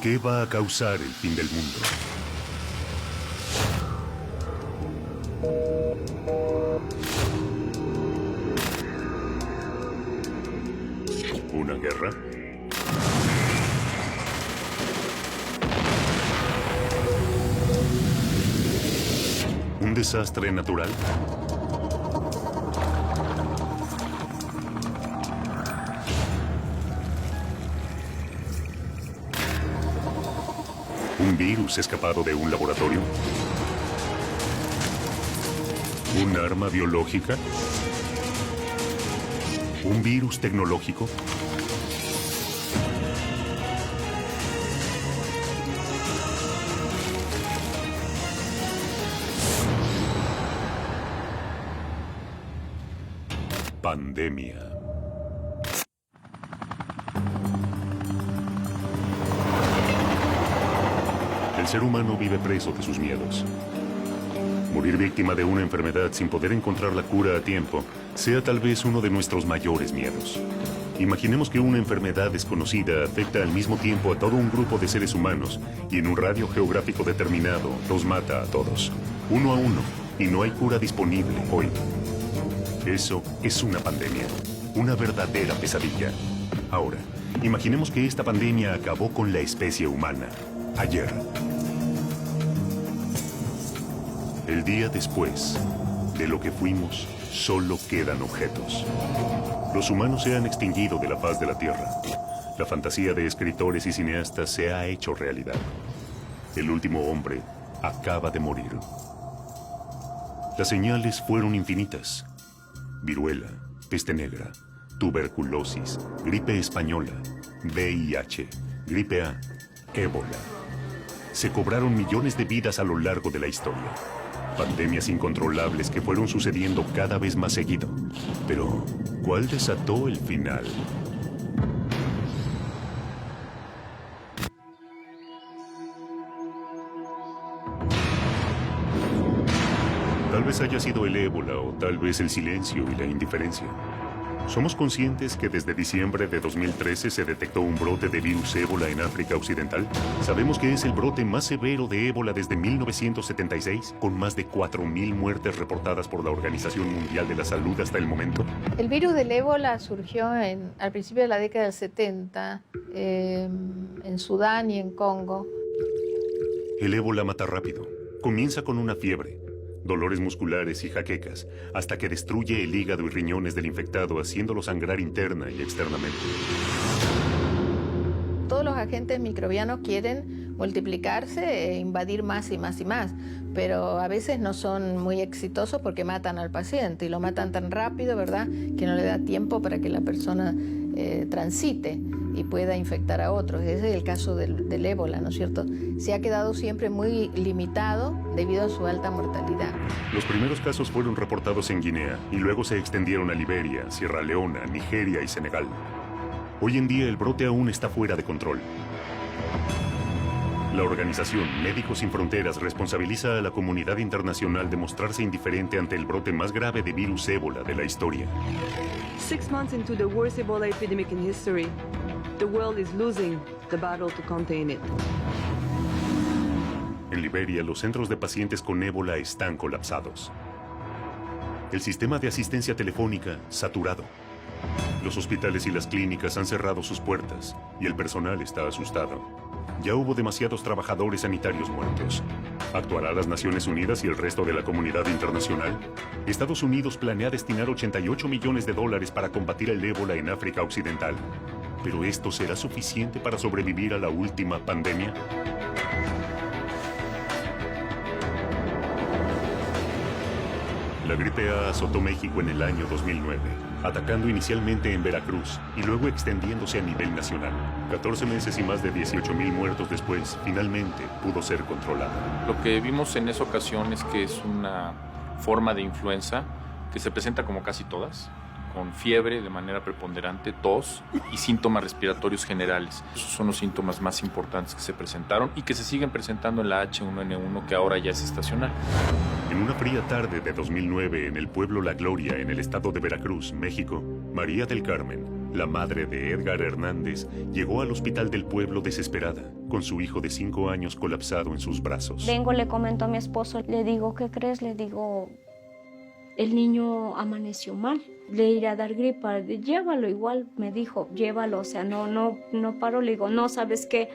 ¿Qué va a causar el fin del mundo? ¿Una guerra? ¿Un desastre natural? ¿Un virus escapado de un laboratorio? ¿Un arma biológica? ¿Un virus tecnológico? Pandemia. El ser humano vive preso de sus miedos. Morir víctima de una enfermedad sin poder encontrar la cura a tiempo sea tal vez uno de nuestros mayores miedos. Imaginemos que una enfermedad desconocida afecta al mismo tiempo a todo un grupo de seres humanos y en un radio geográfico determinado los mata a todos, uno a uno, y no hay cura disponible hoy. Eso es una pandemia, una verdadera pesadilla. Ahora, imaginemos que esta pandemia acabó con la especie humana, ayer. El día después de lo que fuimos, solo quedan objetos. Los humanos se han extinguido de la faz de la Tierra. La fantasía de escritores y cineastas se ha hecho realidad. El último hombre acaba de morir. Las señales fueron infinitas. Viruela, peste negra, tuberculosis, gripe española, VIH, gripe A, ébola. Se cobraron millones de vidas a lo largo de la historia. Pandemias incontrolables que fueron sucediendo cada vez más seguido. Pero, ¿cuál desató el final? Tal vez haya sido el ébola o tal vez el silencio y la indiferencia. Somos conscientes que desde diciembre de 2013 se detectó un brote de virus ébola en África Occidental. Sabemos que es el brote más severo de ébola desde 1976, con más de 4.000 muertes reportadas por la Organización Mundial de la Salud hasta el momento. El virus del ébola surgió al principio de la década del 70, en Sudán y en Congo. El ébola mata rápido. Comienza con una fiebre, dolores musculares y jaquecas, hasta que destruye el hígado y riñones del infectado, haciéndolo sangrar interna y externamente. Todos los agentes microbianos quieren multiplicarse e invadir más y más y más, pero a veces no son muy exitosos porque matan al paciente y lo matan tan rápido, ¿verdad?, que no le da tiempo para que la persona transite y pueda infectar a otros. Ese es el caso del ébola, ¿no es cierto? Se ha quedado siempre muy limitado debido a su alta mortalidad. Los primeros casos fueron reportados en Guinea y luego se extendieron a Liberia, Sierra Leona, Nigeria y Senegal. Hoy en día el brote aún está fuera de control. La organización Médicos Sin Fronteras responsabiliza a la comunidad internacional de mostrarse indiferente ante el brote más grave de virus ébola de la historia. 6 months into the worst Ebola epidemic in history, the world is losing the battle to contain it. En Liberia, los centros de pacientes con ébola están colapsados. El sistema de asistencia telefónica saturado. Los hospitales y las clínicas han cerrado sus puertas y el personal está asustado. Ya hubo demasiados trabajadores sanitarios muertos. ¿Actuará las Naciones Unidas y el resto de la comunidad internacional? Estados Unidos planea destinar $88 millones para combatir el ébola en África Occidental. ¿Pero esto será suficiente para sobrevivir a la última pandemia? La gripe A azotó México en el año 2009, atacando inicialmente en Veracruz y luego extendiéndose a nivel nacional. 14 meses y más de 18,000 muertos después, finalmente pudo ser controlada. Lo que vimos en esa ocasión es que es una forma de influenza que se presenta como casi todas, con fiebre de manera preponderante, tos y síntomas respiratorios generales. Esos son los síntomas más importantes que se presentaron y que se siguen presentando en la H1N1, que ahora ya es estacional. En una fría tarde de 2009 en el pueblo La Gloria, en el estado de Veracruz, México, María del Carmen, La madre de Edgar Hernández llegó al hospital del pueblo desesperada, con su hijo de 5 años colapsado en sus brazos. Vengo, le comento a mi esposo, le digo, ¿qué crees? Le digo, el niño amaneció mal, le iré a dar gripa, llévalo igual, me dijo, llévalo, o sea, no paro, le digo, no, ¿sabes qué?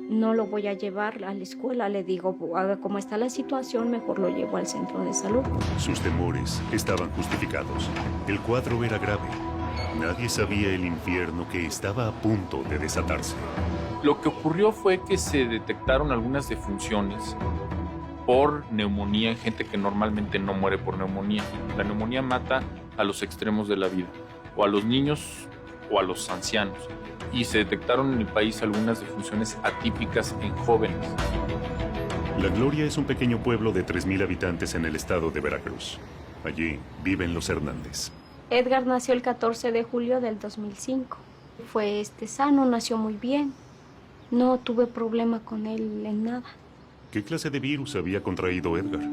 No lo voy a llevar a la escuela, le digo, como está la situación, mejor lo llevo al centro de salud. Sus temores estaban justificados. El cuadro era grave. Nadie sabía el infierno que estaba a punto de desatarse. Lo que ocurrió fue que se detectaron algunas defunciones por neumonía en gente que normalmente no muere por neumonía. La neumonía mata a los extremos de la vida, o a los niños o a los ancianos. Y se detectaron en el país algunas defunciones atípicas en jóvenes. La Gloria es un pequeño pueblo de 3,000 habitantes en el estado de Veracruz. Allí viven los Hernández. Edgar nació el 14 de julio del 2005. Fue sano, nació muy bien. No tuve problema con él en nada. ¿Qué clase de virus había contraído Edgar?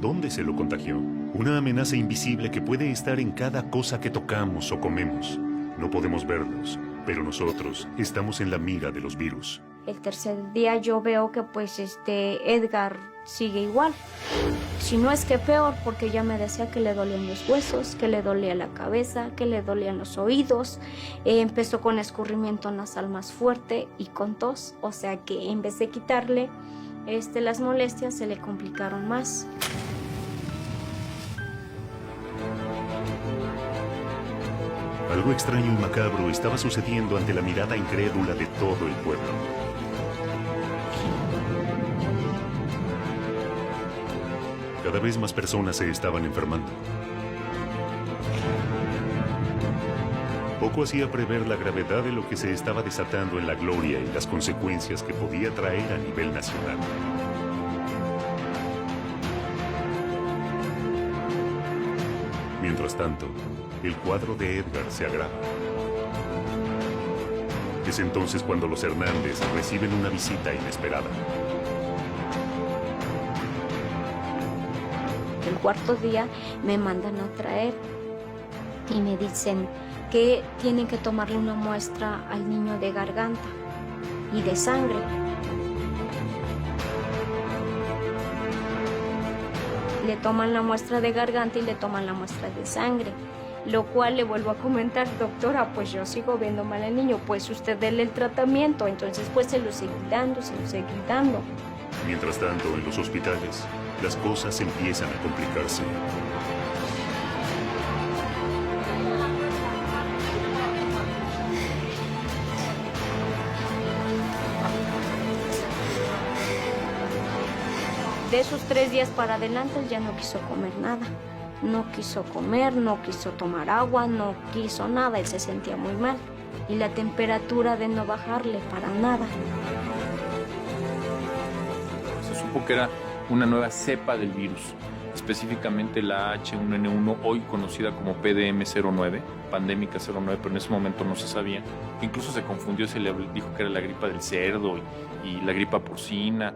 ¿Dónde se lo contagió? Una amenaza invisible que puede estar en cada cosa que tocamos o comemos. No podemos verlos, pero nosotros estamos en la mira de los virus. El tercer día yo veo que Edgar sigue igual. Si no es que peor, porque ya me decía que le dolían los huesos, que le dolía la cabeza, que le dolían los oídos. Empezó con escurrimiento nasal más fuerte y con tos. O sea que en vez de quitarle las molestias, se le complicaron más. Algo extraño y macabro estaba sucediendo ante la mirada incrédula de todo el pueblo. Cada vez más personas se estaban enfermando. Poco hacía prever la gravedad de lo que se estaba desatando en la Gloria y las consecuencias que podía traer a nivel nacional. Mientras tanto, el cuadro de Edgar se agrava. Es entonces cuando los Hernández reciben una visita inesperada. El cuarto día me mandan a traer y me dicen que tienen que tomarle una muestra al niño de garganta y de sangre. Le toman la muestra de garganta y le toman la muestra de sangre, lo cual le vuelvo a comentar, doctora, pues yo sigo viendo mal al niño, pues usted déle el tratamiento, entonces pues se lo seguí dando. Mientras tanto, en los hospitales, las cosas empiezan a complicarse. De esos 3 días para adelante él ya no quiso comer nada. No quiso comer, no quiso tomar agua, no quiso nada. Él se sentía muy mal. Y la temperatura de no bajarle para nada. Se supo que era una nueva cepa del virus, específicamente la H1N1, hoy conocida como PDM09, pandémica 09, pero en ese momento no se sabía. Incluso se confundió, se le dijo que era la gripa del cerdo y la gripa porcina.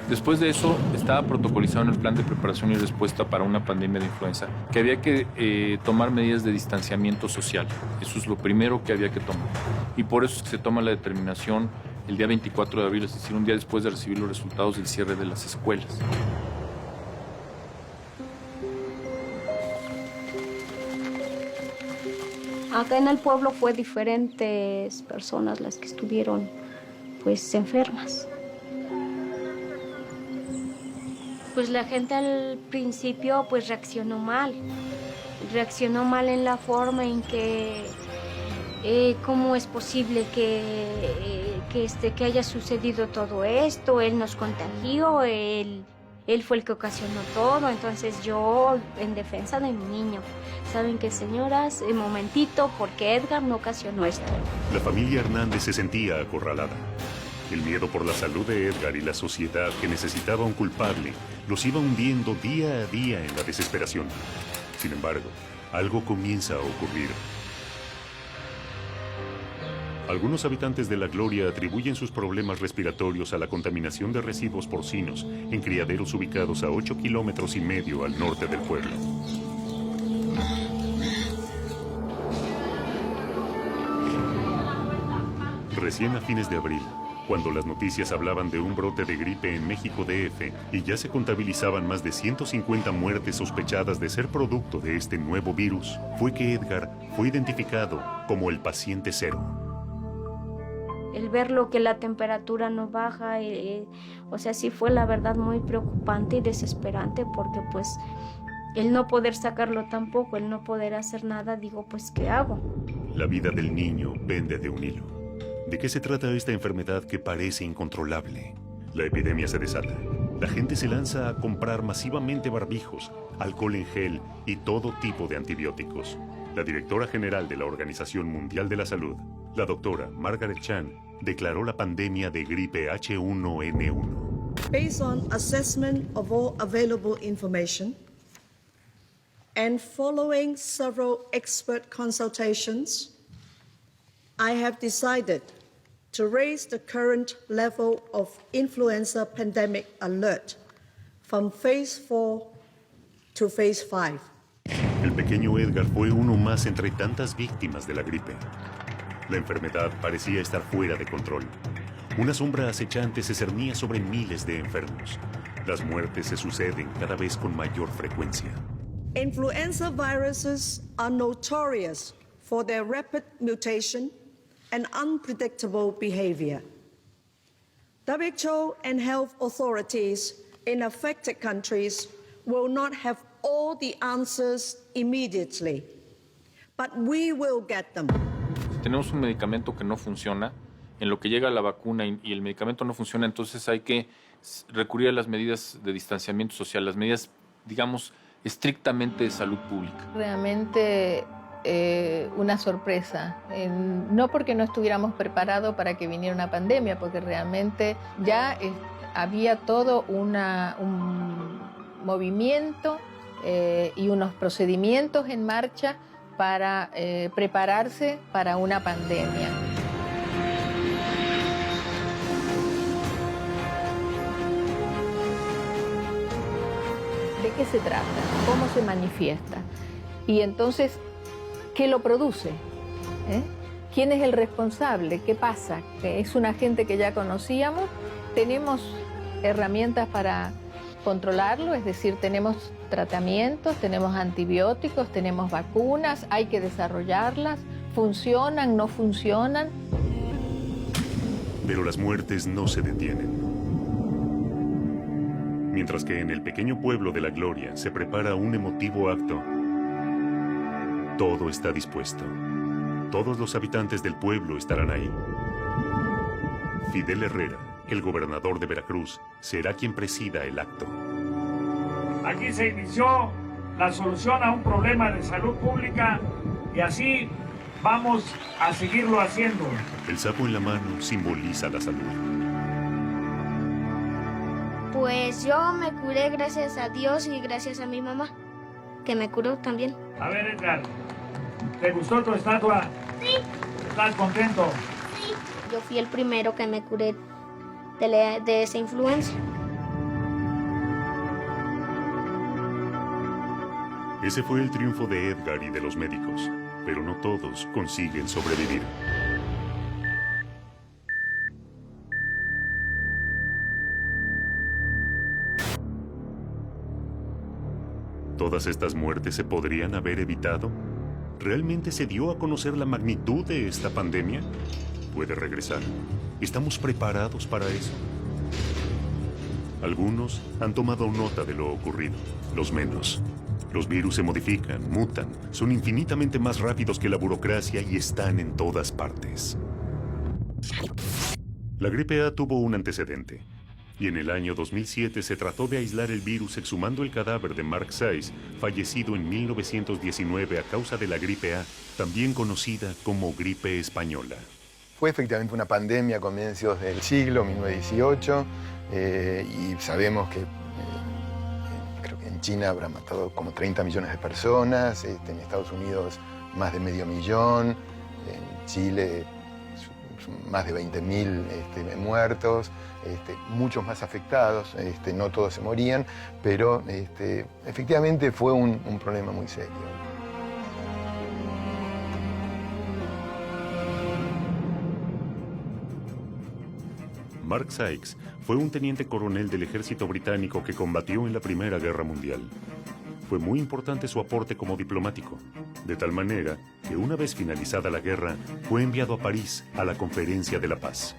Después de eso, estaba protocolizado en el plan de preparación y respuesta para una pandemia de influenza, que había que tomar medidas de distanciamiento social. Eso es lo primero que había que tomar. Y por eso es que se toma la determinación el día 24 de abril, es decir, un día después de recibir los resultados del cierre de las escuelas. Acá en el pueblo fue diferentes personas las que estuvieron pues enfermas. Pues la gente al principio pues reaccionó mal en la forma en que cómo es posible que haya sucedido todo esto, él nos contagió, él fue el que ocasionó todo, entonces yo en defensa de mi niño, ¿saben qué, señoras? Un momentito, porque Edgar no ocasionó esto. La familia Hernández se sentía acorralada. El miedo por la salud de Edgar y la sociedad que necesitaba un culpable los iba hundiendo día a día en la desesperación. Sin embargo, algo comienza a ocurrir. Algunos habitantes de La Gloria atribuyen sus problemas respiratorios a la contaminación de residuos porcinos en criaderos ubicados a 8,5 kilómetros al norte del pueblo. Recién a fines de abril, cuando las noticias hablaban de un brote de gripe en México DF y ya se contabilizaban más de 150 muertes sospechadas de ser producto de este nuevo virus, fue que Edgar fue identificado como el paciente cero. El verlo que la temperatura no baja, o sea, sí fue la verdad muy preocupante y desesperante porque pues el no poder sacarlo tampoco, el no poder hacer nada, digo, pues ¿qué hago? La vida del niño pende de un hilo. ¿De qué se trata esta enfermedad que parece incontrolable? La epidemia se desata. La gente se lanza a comprar masivamente barbijos, alcohol en gel y todo tipo de antibióticos. La directora general de la Organización Mundial de la Salud, la doctora Margaret Chan, declaró la pandemia de gripe H1N1. Based on assessment of all available information and following several expert consultations, I have decided to raise the current level of influenza pandemic alert from phase 4 to phase 5. El pequeño Edgar fue uno más entre tantas víctimas de la gripe. La enfermedad parecía estar fuera de control. Una sombra acechante se cernía sobre miles de enfermos. Las muertes se suceden cada vez con mayor frecuencia. Influenza viruses are notorious for their rapid mutation and unpredictable behavior. WHO and health authorities in affected countries will not have all the answers immediately, but we will get them. Tenemos un medicamento que no funciona, en lo que llega la vacuna y el medicamento no funciona, entonces hay que recurrir a las medidas de distanciamiento social, las medidas, digamos, estrictamente de salud pública. Realmente una sorpresa, no porque no estuviéramos preparados para que viniera una pandemia, porque realmente ya había todo un movimiento y unos procedimientos en marcha para prepararse para una pandemia. ¿De qué se trata? ¿Cómo se manifiesta? Y entonces, ¿qué lo produce? ¿Quién es el responsable? ¿Qué pasa? ¿Que es un agente que ya conocíamos? ¿Tenemos herramientas para controlarlo? Es decir, tenemos tratamientos, tenemos antibióticos, tenemos vacunas, hay que desarrollarlas. ¿Funcionan? ¿No funcionan? Pero las muertes no se detienen. Mientras que en el pequeño pueblo de La Gloria se prepara un emotivo acto, todo está dispuesto. Todos los habitantes del pueblo estarán ahí. Fidel Herrera, el gobernador de Veracruz, será quien presida el acto. Aquí se inició la solución a un problema de salud pública y así vamos a seguirlo haciendo. El sapo en la mano simboliza la salud. Pues yo me curé gracias a Dios y gracias a mi mamá, que me curó también. A ver, Edgar, ¿te gustó tu estatua? Sí. ¿Estás contento? Sí. Yo fui el primero que me curé de esa influenza. Ese fue el triunfo de Edgar y de los médicos, pero no todos consiguen sobrevivir. ¿Todas estas muertes se podrían haber evitado? ¿Realmente se dio a conocer la magnitud de esta pandemia? ¿Puede regresar? ¿Estamos preparados para eso? Algunos han tomado nota de lo ocurrido, los menos. Los virus se modifican, mutan, son infinitamente más rápidos que la burocracia y están en todas partes. La gripe A tuvo un antecedente. Y en el año 2007 se trató de aislar el virus exhumando el cadáver de Mark Sayce, fallecido en 1919 a causa de la gripe A, también conocida como gripe española. Fue efectivamente una pandemia a comienzos del siglo, 1918, y sabemos que creo que en China habrá matado como 30 millones de personas, en Estados Unidos más de 500.000, en Chile más de 20.000 muertos, muchos más afectados, no todos se morían, pero efectivamente fue un problema muy serio. Mark Sykes fue un teniente coronel del ejército británico que combatió en la Primera Guerra Mundial. Fue muy importante su aporte como diplomático, de tal manera que una vez finalizada la guerra, fue enviado a París a la Conferencia de la Paz.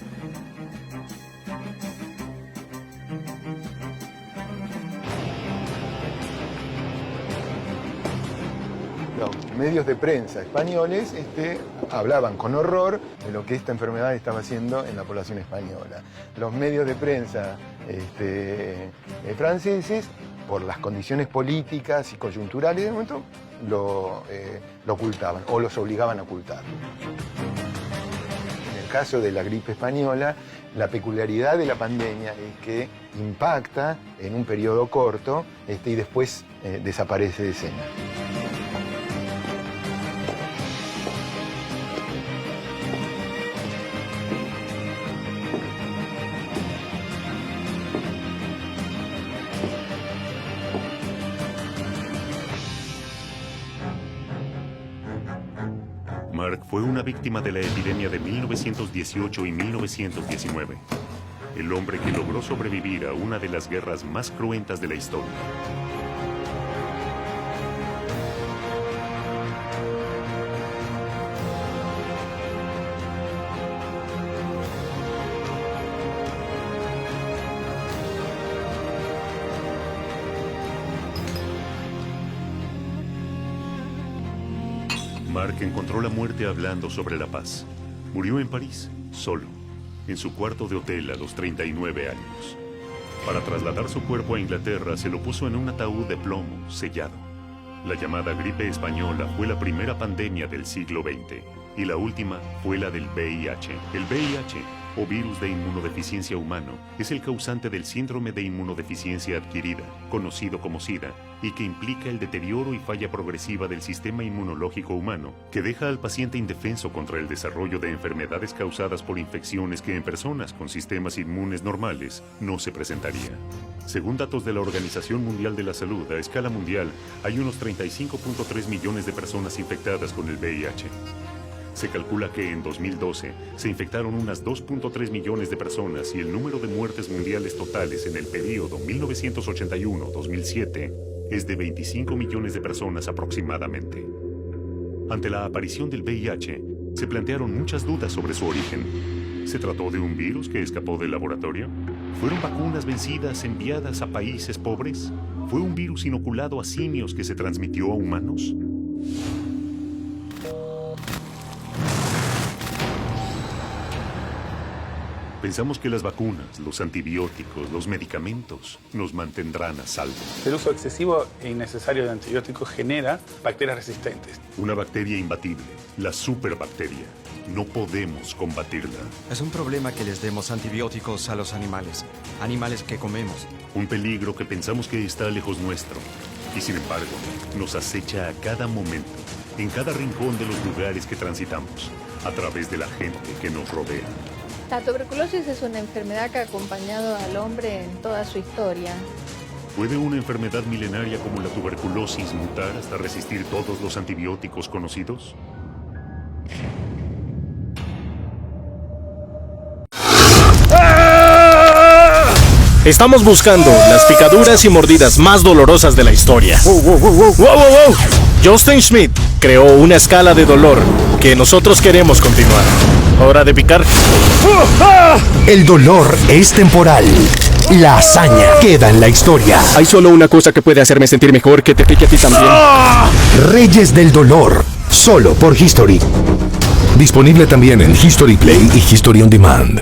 Los medios de prensa españoles hablaban con horror de lo que esta enfermedad estaba haciendo en la población española. Los medios de prensa franceses, por las condiciones políticas y coyunturales de momento, lo ocultaban o los obligaban a ocultar. En el caso de la gripe española, la peculiaridad de la pandemia es que impacta en un periodo corto y después desaparece de escena. Mark fue una víctima de la epidemia de 1918 y 1919. El hombre que logró sobrevivir a una de las guerras más cruentas de la historia. Mark encontró la muerte hablando sobre la paz. Murió en París, solo, en su cuarto de hotel a los 39 años. Para trasladar su cuerpo a Inglaterra, se lo puso en un ataúd de plomo, sellado. La llamada gripe española fue la primera pandemia del siglo XX, y la última fue la del VIH. El VIH, o virus de inmunodeficiencia humano, es el causante del síndrome de inmunodeficiencia adquirida, conocido como SIDA, y que implica el deterioro y falla progresiva del sistema inmunológico humano, que deja al paciente indefenso contra el desarrollo de enfermedades causadas por infecciones que en personas con sistemas inmunes normales no se presentaría. Según datos de la Organización Mundial de la Salud, a escala mundial, hay unos 35.3 millones de personas infectadas con el VIH. Se calcula que en 2012 se infectaron unas 2.3 millones de personas y el número de muertes mundiales totales en el periodo 1981-2007 es de 25 millones de personas aproximadamente. Ante la aparición del VIH, se plantearon muchas dudas sobre su origen. ¿Se trató de un virus que escapó del laboratorio? ¿Fueron vacunas vencidas enviadas a países pobres? ¿Fue un virus inoculado a simios que se transmitió a humanos? Pensamos que las vacunas, los antibióticos, los medicamentos nos mantendrán a salvo. El uso excesivo e innecesario de antibióticos genera bacterias resistentes. Una bacteria imbatible, la superbacteria. No podemos combatirla. Es un problema que les demos antibióticos a los animales que comemos. Un peligro que pensamos que está lejos nuestro y sin embargo nos acecha a cada momento, en cada rincón de los lugares que transitamos, a través de la gente que nos rodea. La tuberculosis es una enfermedad que ha acompañado al hombre en toda su historia. ¿Puede una enfermedad milenaria como la tuberculosis mutar hasta resistir todos los antibióticos conocidos? Estamos buscando las picaduras y mordidas más dolorosas de la historia. ¡Wow! Justin Schmidt creó una escala de dolor que nosotros queremos continuar. Hora de picar. El dolor es temporal. La hazaña queda en la historia. Hay solo una cosa que puede hacerme sentir mejor, que te pique a ti también. Reyes del dolor, solo por History. Disponible también en History Play y History On Demand.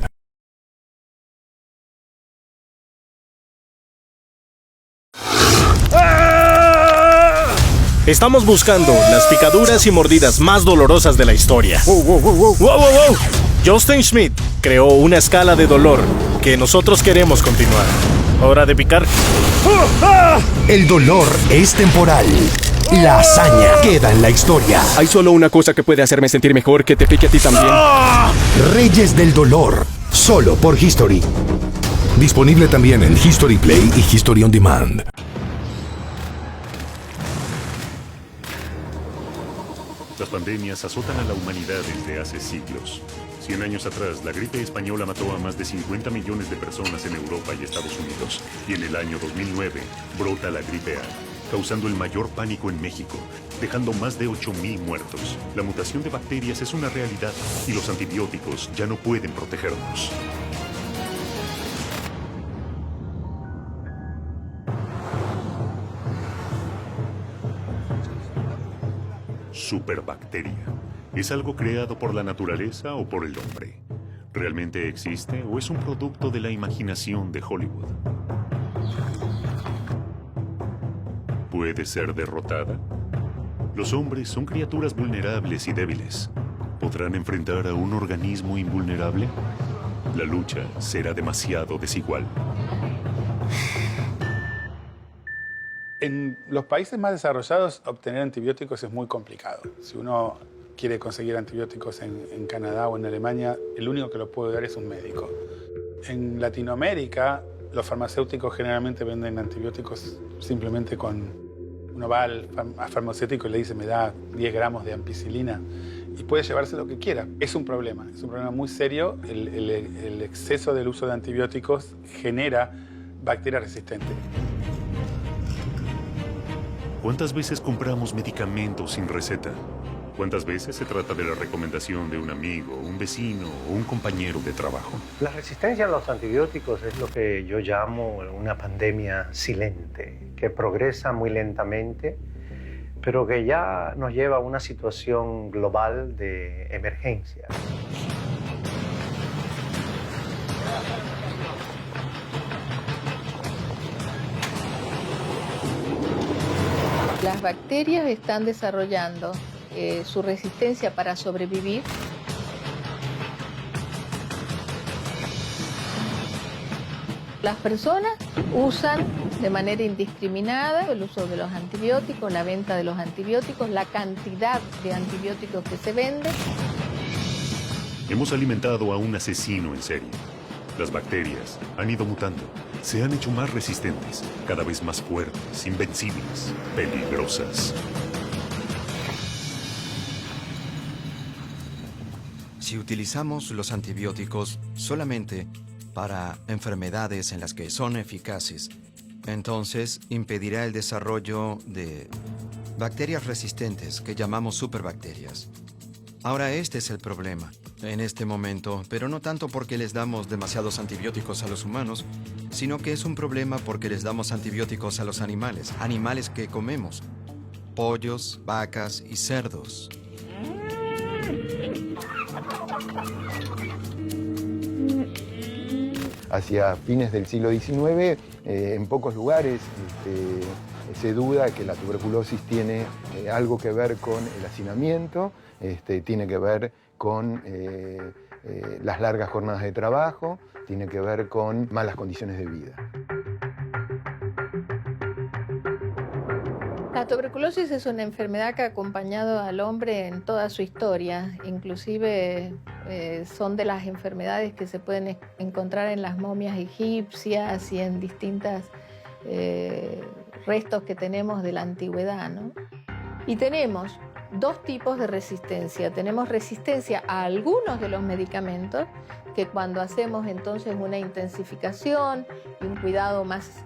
Estamos buscando las picaduras y mordidas más dolorosas de la historia. ¡Wow! Justin Schmidt creó una escala de dolor que nosotros queremos continuar. Hora de picar. El dolor es temporal. La hazaña queda en la historia. Hay solo una cosa que puede hacerme sentir mejor, que te pique a ti también. Reyes del dolor, solo por History. Disponible también en History Play y History On Demand. La Las pandemias azotan a la humanidad desde hace siglos. 100 años atrás, la gripe española mató a más de 50 millones de personas en Europa y Estados Unidos. Y en el año 2009, brota la gripe A, causando el mayor pánico en México, dejando más de 8.000 muertos. La mutación de bacterias es una realidad y los antibióticos ya no pueden protegernos. Superbacteria. ¿Es algo creado por la naturaleza o por el hombre? ¿Realmente existe o es un producto de la imaginación de Hollywood? ¿Puede ser derrotada? Los hombres son criaturas vulnerables y débiles. ¿Podrán enfrentar a un organismo invulnerable? La lucha será demasiado desigual. En los países más desarrollados, obtener antibióticos es muy complicado. Si uno quiere conseguir antibióticos en Canadá o en Alemania, el único que lo puede dar es un médico. En Latinoamérica, los farmacéuticos generalmente venden antibióticos simplemente con... Uno va al farmacéutico y le dice, me da 10 gramos de ampicilina y puede llevarse lo que quiera. Es un problema muy serio. El exceso del uso de antibióticos genera bacterias resistentes. ¿Cuántas veces compramos medicamentos sin receta? ¿Cuántas veces se trata de la recomendación de un amigo, un vecino o un compañero de trabajo? La resistencia a los antibióticos es lo que yo llamo una pandemia silente, que progresa muy lentamente, pero que ya nos lleva a una situación global de emergencia. Las bacterias están desarrollando su resistencia para sobrevivir. Las personas usan de manera indiscriminada el uso de los antibióticos, la venta de los antibióticos, la cantidad de antibióticos que se vende. Hemos alimentado a un asesino en serie. Las bacterias han ido mutando, se han hecho más resistentes, cada vez más fuertes, invencibles, peligrosas. Si utilizamos los antibióticos solamente para enfermedades en las que son eficaces, entonces impedirá el desarrollo de bacterias resistentes que llamamos superbacterias. Ahora este es el problema en este momento, pero no tanto porque les damos demasiados antibióticos a los humanos, sino que es un problema porque les damos antibióticos a los animales, animales que comemos, pollos, vacas y cerdos. Hacia fines del siglo XIX, en pocos lugares se duda que la tuberculosis tiene algo que ver con el hacinamiento, tiene que ver con las largas jornadas de trabajo, tiene que ver con malas condiciones de vida. La tuberculosis es una enfermedad que ha acompañado al hombre en toda su historia, inclusive son de las enfermedades que se pueden encontrar en las momias egipcias y en distintos restos que tenemos de la antigüedad, ¿no? Y tenemos dos tipos de resistencia. Tenemos resistencia a algunos de los medicamentos, que cuando hacemos entonces una intensificación y un cuidado más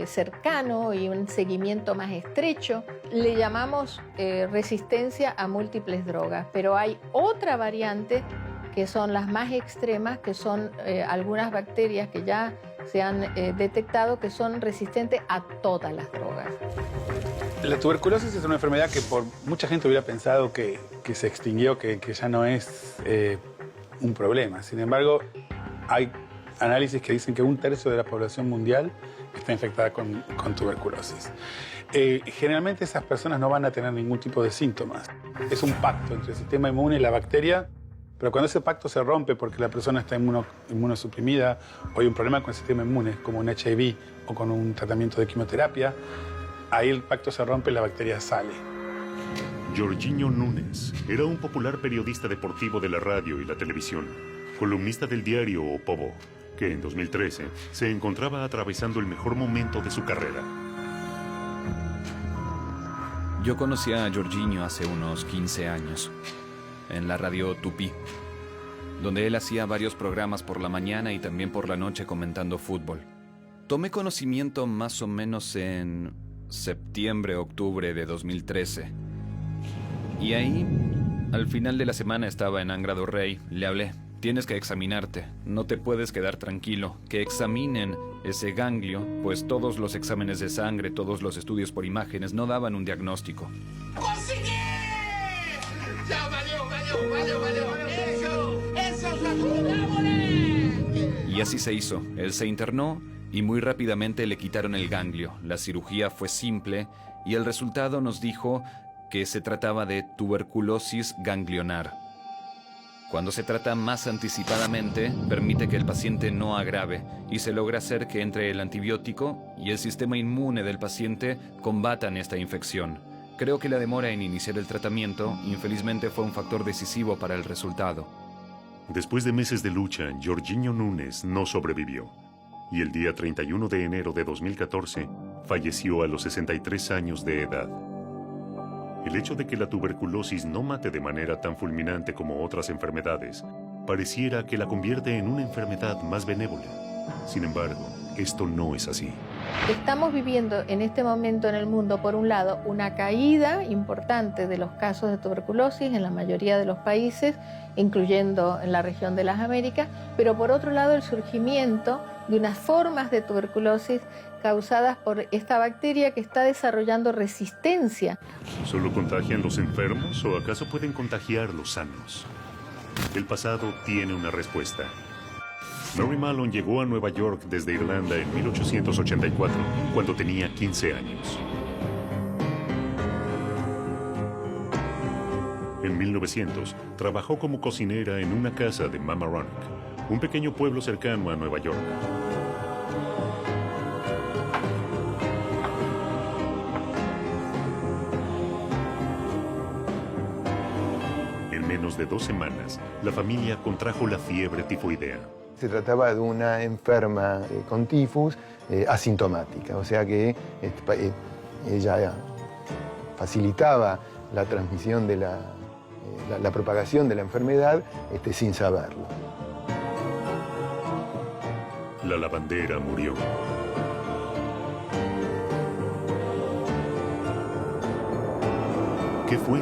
cercano y un seguimiento más estrecho, le llamamos resistencia a múltiples drogas. Pero hay otra variante que son las más extremas, que son algunas bacterias que ya se han detectado que son resistentes a todas las drogas. La tuberculosis es una enfermedad que por mucha gente hubiera pensado que se extinguió, que ya no es un problema. Sin embargo, hay análisis que dicen que 1/3 de la población mundial está infectada con tuberculosis. Generalmente esas personas no van a tener ningún tipo de síntomas. Es un pacto entre el sistema inmune y la bacteria, pero cuando ese pacto se rompe porque la persona está inmunosuprimida o hay un problema con el sistema inmune, como un HIV o con un tratamiento de quimioterapia, ahí el pacto se rompe y la bacteria sale. Jorginho Nunes era un popular periodista deportivo de la radio y la televisión, columnista del diario O Povo, que en 2013 se encontraba atravesando el mejor momento de su carrera. Yo conocí a Jorginho hace unos 15 años, en la radio Tupí, donde él hacía varios programas por la mañana y también por la noche comentando fútbol. Tomé conocimiento más o menos en septiembre, octubre de 2013. Y ahí, al final de la semana estaba en Angra do Rei, le hablé. Tienes que examinarte, no te puedes quedar tranquilo. Que examinen ese ganglio, pues todos los exámenes de sangre, todos los estudios por imágenes no daban un diagnóstico. ¡Conseguí! ¡Ya valió! ¡Eso es la jugada! Y así se hizo. Él se internó y muy rápidamente le quitaron el ganglio. La cirugía fue simple y el resultado nos dijo que se trataba de tuberculosis ganglionar. Cuando se trata más anticipadamente, permite que el paciente no agrave y se logra hacer que entre el antibiótico y el sistema inmune del paciente combatan esta infección. Creo que la demora en iniciar el tratamiento, infelizmente, fue un factor decisivo para el resultado. Después de meses de lucha, Jorginho Nunes no sobrevivió. Y el día 31 de enero de 2014, falleció a los 63 años de edad. El hecho de que la tuberculosis no mate de manera tan fulminante como otras enfermedades, pareciera que la convierte en una enfermedad más benévola. Sin embargo, esto no es así. Estamos viviendo en este momento en el mundo, por un lado, una caída importante de los casos de tuberculosis en la mayoría de los países, incluyendo en la región de las Américas, pero por otro lado el surgimiento de unas formas de tuberculosis causadas por esta bacteria que está desarrollando resistencia. ¿Solo contagian los enfermos o acaso pueden contagiar los sanos? El pasado tiene una respuesta. Mary Mallon llegó a Nueva York desde Irlanda en 1884, cuando tenía 15 años. En 1900, trabajó como cocinera en una casa de Mamaroneck, un pequeño pueblo cercano a Nueva York. En menos de 2 semanas, la familia contrajo la fiebre tifoidea. Se trataba de una enferma con tifus asintomática, o sea que ella facilitaba la transmisión de la propagación de la enfermedad sin saberlo. La lavandera murió. ¿Qué fue?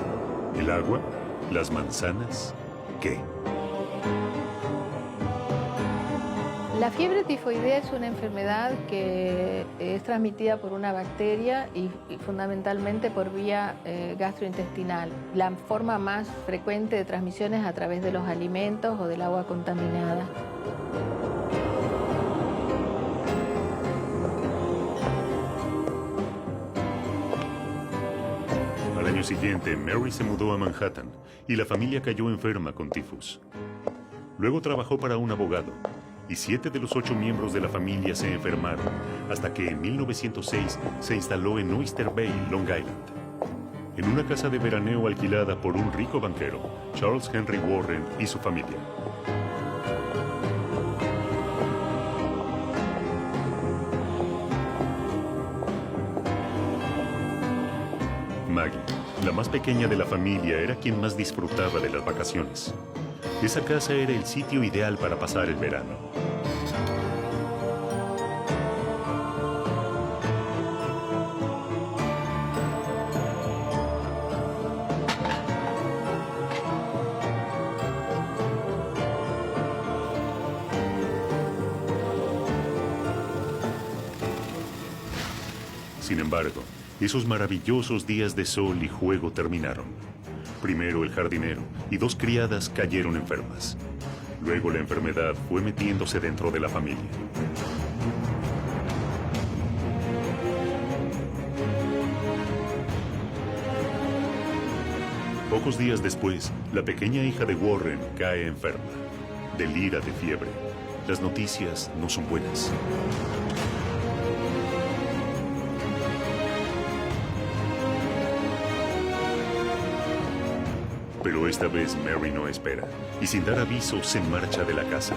¿El agua? ¿Las manzanas? ¿Qué? La fiebre tifoidea es una enfermedad que es transmitida por una bacteria y fundamentalmente por vía gastrointestinal. La forma más frecuente de transmisión es a través de los alimentos o del agua contaminada. Al año siguiente, Mary se mudó a Manhattan y la familia cayó enferma con tifus. Luego trabajó para un abogado y 7 de los 8 miembros de la familia se enfermaron hasta que en 1906 se instaló en Oyster Bay, Long Island, en una casa de veraneo alquilada por un rico banquero, Charles Henry Warren, y su familia. Maggie, la más pequeña de la familia, era quien más disfrutaba de las vacaciones. Esa casa era el sitio ideal para pasar el verano. Sin embargo, esos maravillosos días de sol y juego terminaron. Primero el jardinero y 2 criadas cayeron enfermas. Luego la enfermedad fue metiéndose dentro de la familia. Pocos días después, la pequeña hija de Warren cae enferma. Delira de fiebre. Las noticias no son buenas. Pero esta vez Mary no espera y sin dar aviso se marcha de la casa.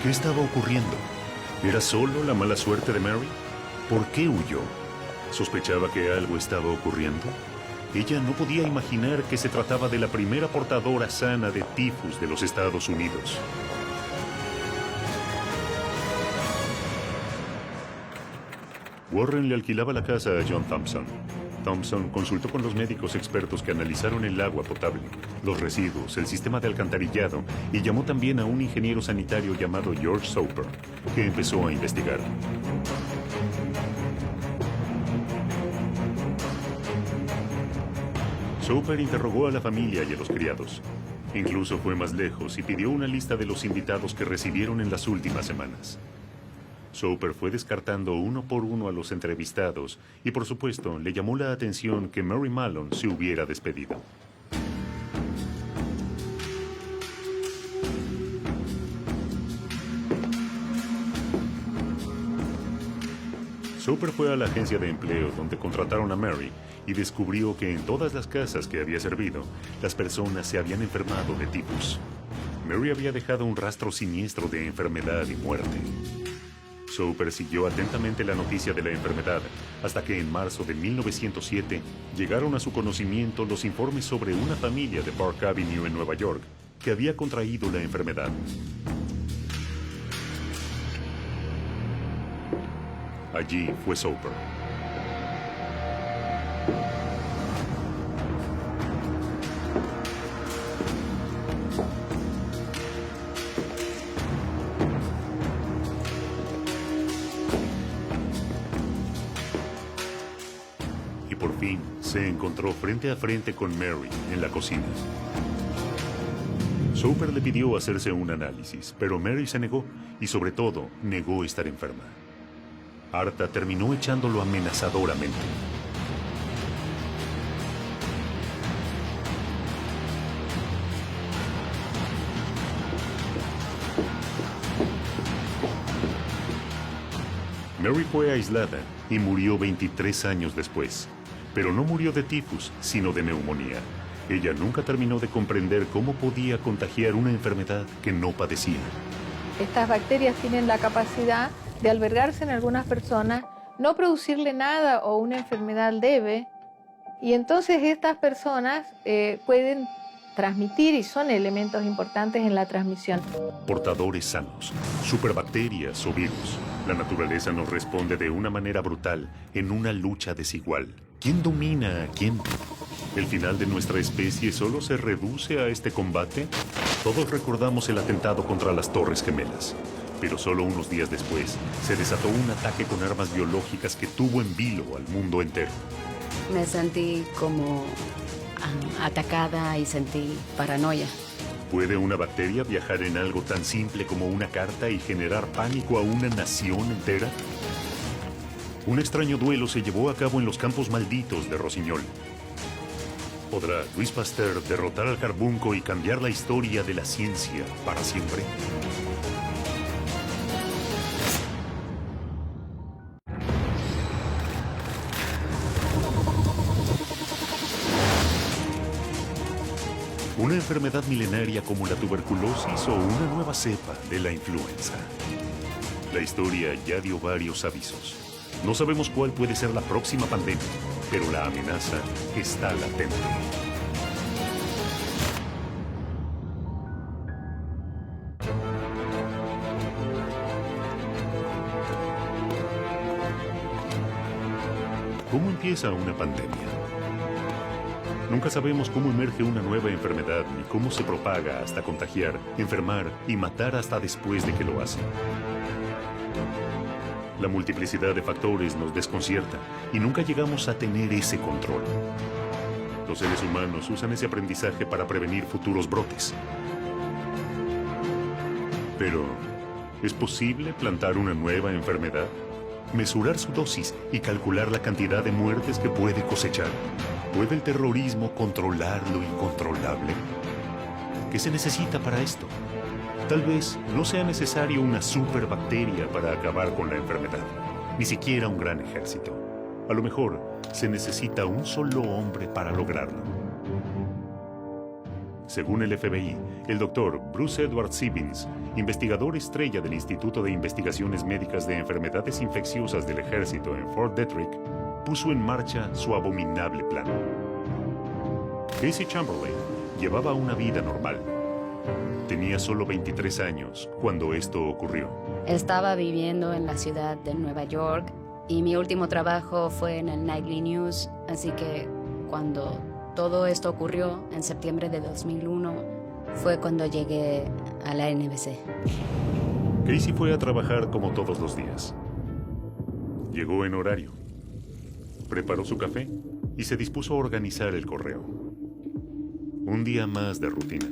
¿Qué estaba ocurriendo? ¿Era solo la mala suerte de Mary? ¿Por qué huyó? ¿Sospechaba que algo estaba ocurriendo? Ella no podía imaginar que se trataba de la primera portadora sana de tifus de los Estados Unidos. Warren le alquilaba la casa a John Thompson. Thompson consultó con los médicos expertos que analizaron el agua potable, los residuos, el sistema de alcantarillado y llamó también a un ingeniero sanitario llamado George Soper, que empezó a investigar. Soper interrogó a la familia y a los criados. Incluso fue más lejos y pidió una lista de los invitados que recibieron en las últimas semanas. Soper fue descartando uno por uno a los entrevistados y, por supuesto, le llamó la atención que Mary Mallon se hubiera despedido. Soper fue a la agencia de empleo donde contrataron a Mary y descubrió que en todas las casas que había servido, las personas se habían enfermado de tifus. Mary había dejado un rastro siniestro de enfermedad y muerte. Soper siguió atentamente la noticia de la enfermedad hasta que en marzo de 1907 llegaron a su conocimiento los informes sobre una familia de Park Avenue en Nueva York que había contraído la enfermedad. Allí fue Soper. Y por fin se encontró frente a frente con Mary en la cocina. Soper le pidió hacerse un análisis, pero Mary se negó y sobre todo negó estar enferma. Harta terminó echándolo amenazadoramente. Mary fue aislada y murió 23 años después. Pero no murió de tifus, sino de neumonía. Ella nunca terminó de comprender cómo podía contagiar una enfermedad que no padecía. Estas bacterias tienen la capacidad de albergarse en algunas personas, no producirle nada o una enfermedad leve, y entonces estas personas pueden transmitir y son elementos importantes en la transmisión. Portadores sanos, superbacterias o virus. La naturaleza nos responde de una manera brutal en una lucha desigual. ¿Quién domina a quién? ¿El final de nuestra especie solo se reduce a este combate? Todos recordamos el atentado contra las Torres Gemelas. Pero solo unos días después se desató un ataque con armas biológicas que tuvo en vilo al mundo entero. Me sentí como atacada y sentí paranoia. ¿Puede una bacteria viajar en algo tan simple como una carta y generar pánico a una nación entera? Un extraño duelo se llevó a cabo en los campos malditos de Rossignol. ¿Podrá Louis Pasteur derrotar al carbunco y cambiar la historia de la ciencia para siempre? Una enfermedad milenaria como la tuberculosis o una nueva cepa de la influenza. La historia ya dio varios avisos. No sabemos cuál puede ser la próxima pandemia, pero la amenaza está latente. ¿Cómo empieza una pandemia? Nunca sabemos cómo emerge una nueva enfermedad ni cómo se propaga hasta contagiar, enfermar y matar hasta después de que lo hace. La multiplicidad de factores nos desconcierta y nunca llegamos a tener ese control. Los seres humanos usan ese aprendizaje para prevenir futuros brotes. Pero, ¿es posible plantar una nueva enfermedad? ¿Mesurar su dosis y calcular la cantidad de muertes que puede cosechar? ¿Puede el terrorismo controlar lo incontrolable? ¿Qué se necesita para esto? Tal vez no sea necesario una superbacteria para acabar con la enfermedad, ni siquiera un gran ejército. A lo mejor se necesita un solo hombre para lograrlo. Según el FBI, el doctor Bruce Edward Sibbins, investigador estrella del Instituto de Investigaciones Médicas de Enfermedades Infecciosas del Ejército en Fort Detrick, puso en marcha su abominable plan. Casey Chamberlain llevaba una vida normal. Tenía solo 23 años cuando esto ocurrió. Estaba viviendo en la ciudad de Nueva York y mi último trabajo fue en el Nightly News, así que cuando todo esto ocurrió en septiembre de 2001 fue cuando llegué a la NBC. Casey fue a trabajar como todos los días. Llegó en horario, preparó su café y se dispuso a organizar el correo. Un día más de rutina.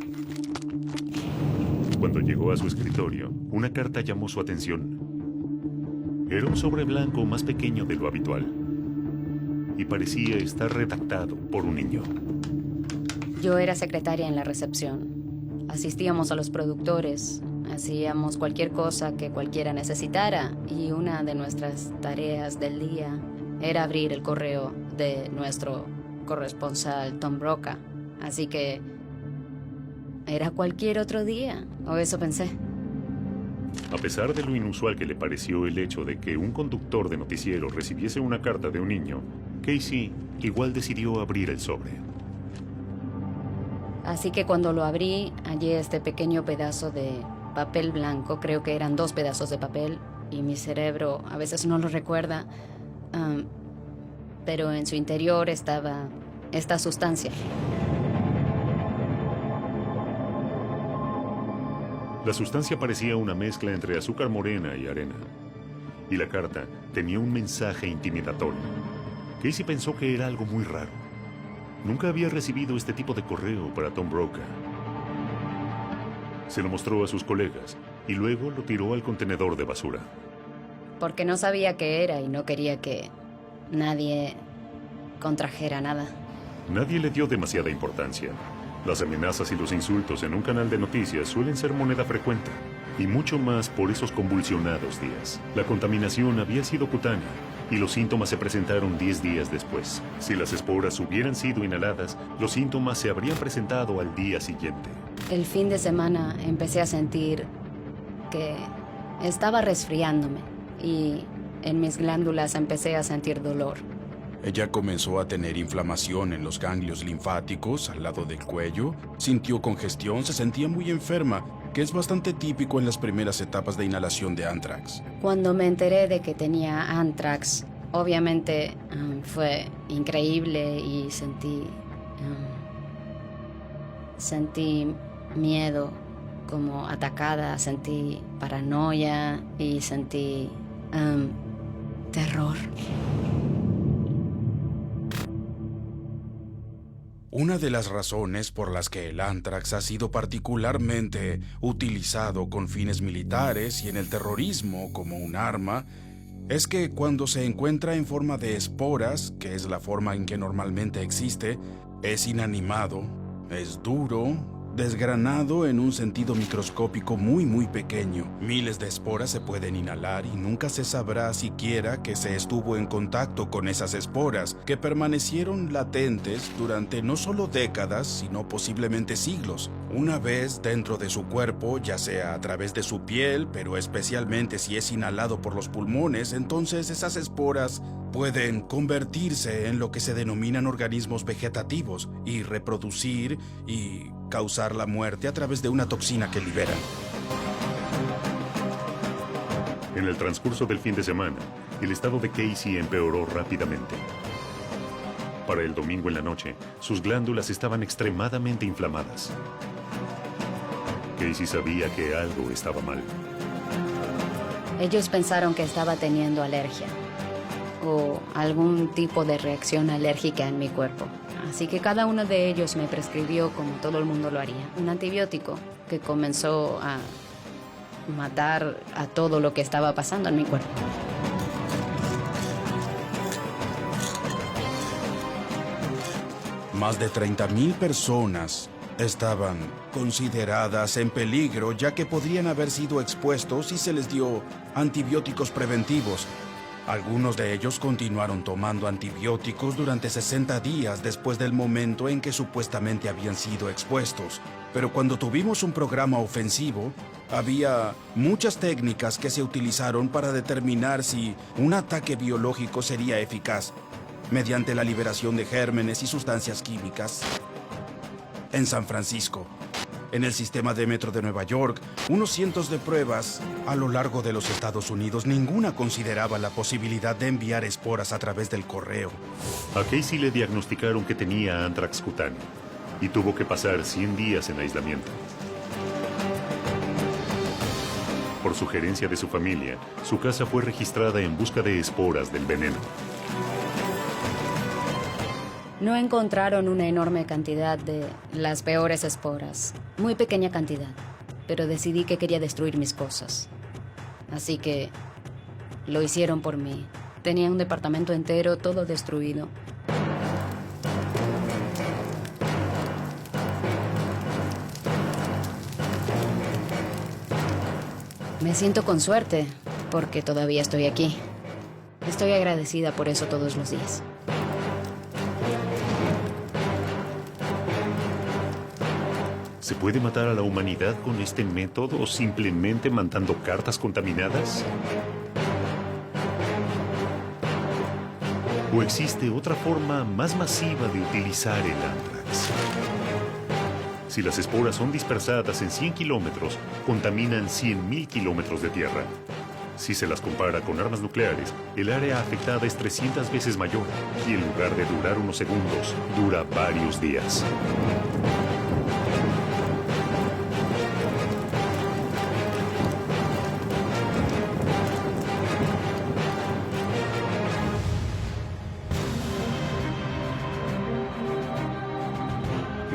Cuando llegó a su escritorio, una carta llamó su atención. Era un sobre blanco más pequeño de lo habitual y parecía estar redactado por un niño. Yo era secretaria en la recepción. Asistíamos a los productores, hacíamos cualquier cosa que cualquiera necesitara y una de nuestras tareas del día era abrir el correo de nuestro corresponsal Tom Brokaw. Así que era cualquier otro día, o eso pensé. A pesar de lo inusual que le pareció el hecho de que un conductor de noticiero recibiese una carta de un niño, Casey igual decidió abrir el sobre. Así que cuando lo abrí, hallé este pequeño pedazo de papel blanco, creo que eran 2 pedazos de papel, y mi cerebro a veces no lo recuerda, pero en su interior estaba esta sustancia. La sustancia parecía una mezcla entre azúcar morena y arena. Y la carta tenía un mensaje intimidatorio. Casey pensó que era algo muy raro. Nunca había recibido este tipo de correo para Tom Brokaw. Se lo mostró a sus colegas y luego lo tiró al contenedor de basura. Porque no sabía qué era y no quería que nadie contrajera nada. Nadie le dio demasiada importancia. Las amenazas y los insultos en un canal de noticias suelen ser moneda frecuente, y mucho más por esos convulsionados días. La contaminación había sido cutánea, y los síntomas se presentaron 10 días después. Si las esporas hubieran sido inhaladas, los síntomas se habrían presentado al día siguiente. El fin de semana empecé a sentir que estaba resfriándome, y en mis glándulas empecé a sentir dolor. Ella comenzó a tener inflamación en los ganglios linfáticos al lado del cuello, sintió congestión, se sentía muy enferma, que es bastante típico en las primeras etapas de inhalación de anthrax. Cuando me enteré de que tenía anthrax, obviamente fue increíble y sentí miedo, como atacada, sentí paranoia y sentí terror. Una de las razones por las que el anthrax ha sido particularmente utilizado con fines militares y en el terrorismo como un arma es que cuando se encuentra en forma de esporas, que es la forma en que normalmente existe, es inanimado, es duro, desgranado en un sentido microscópico muy pequeño. Miles de esporas se pueden inhalar y nunca se sabrá siquiera que se estuvo en contacto con esas esporas, que permanecieron latentes durante no solo décadas, sino posiblemente siglos. Una vez dentro de su cuerpo, ya sea a través de su piel, pero especialmente si es inhalado por los pulmones, entonces esas esporas pueden convertirse en lo que se denominan organismos vegetativos y reproducir y causar la muerte a través de una toxina que liberan. En el transcurso del fin de semana, el estado de Casey empeoró rápidamente. Para el domingo en la noche, sus glándulas estaban extremadamente inflamadas. Casey sabía que algo estaba mal. Ellos pensaron que estaba teniendo alergia o algún tipo de reacción alérgica en mi cuerpo. Así que cada uno de ellos me prescribió, como todo el mundo lo haría, un antibiótico que comenzó a matar a todo lo que estaba pasando en mi cuerpo. Más de 30,000 personas estaban consideradas en peligro, ya que podrían haber sido expuestos si se les dio antibióticos preventivos. Algunos de ellos continuaron tomando antibióticos durante 60 días después del momento en que supuestamente habían sido expuestos. Pero cuando tuvimos un programa ofensivo, había muchas técnicas que se utilizaron para determinar si un ataque biológico sería eficaz, mediante la liberación de gérmenes y sustancias químicas. En San Francisco, en el sistema de metro de Nueva York, unos cientos de pruebas a lo largo de los Estados Unidos, ninguna consideraba la posibilidad de enviar esporas a través del correo. A Casey le diagnosticaron que tenía anthrax cutáneo y tuvo que pasar 100 días en aislamiento. Por sugerencia de su familia, su casa fue registrada en busca de esporas del veneno. No encontraron una enorme cantidad de las peores esporas. Muy pequeña cantidad. Pero decidí que quería destruir mis cosas. Así que lo hicieron por mí. Tenía un departamento entero, todo destruido. Me siento con suerte, porque todavía estoy aquí. Estoy agradecida por eso todos los días. ¿Se puede matar a la humanidad con este método o simplemente mandando cartas contaminadas? ¿O existe otra forma más masiva de utilizar el anthrax? Si las esporas son dispersadas en 100 kilómetros, contaminan 100.000 kilómetros de tierra. Si se las compara con armas nucleares, el área afectada es 300 veces mayor y en lugar de durar unos segundos, dura varios días.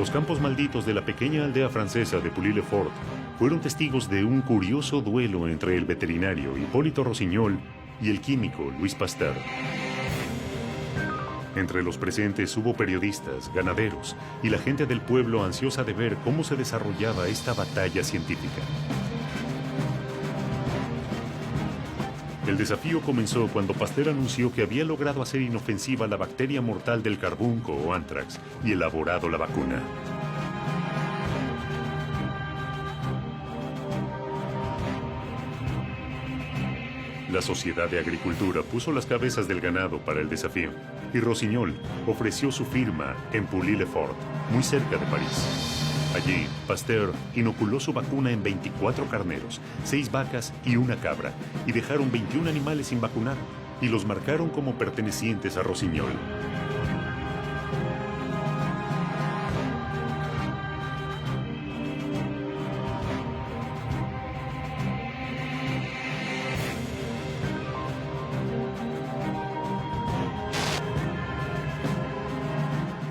Los campos malditos de la pequeña aldea francesa de Pouilly-le-Fort fueron testigos de un curioso duelo entre el veterinario Hipólito Rossignol y el químico Louis Pasteur. Entre los presentes hubo periodistas, ganaderos y la gente del pueblo ansiosa de ver cómo se desarrollaba esta batalla científica. El desafío comenzó cuando Pasteur anunció que había logrado hacer inofensiva la bacteria mortal del carbunco o anthrax y elaborado la vacuna. La Sociedad de Agricultura puso las cabezas del ganado para el desafío y Rossignol ofreció su firma en Pouilly-le-Fort, muy cerca de París. Allí, Pasteur inoculó su vacuna en 24 carneros, 6 vacas y una cabra, y dejaron 21 animales sin vacunar, y los marcaron como pertenecientes a Rossignol.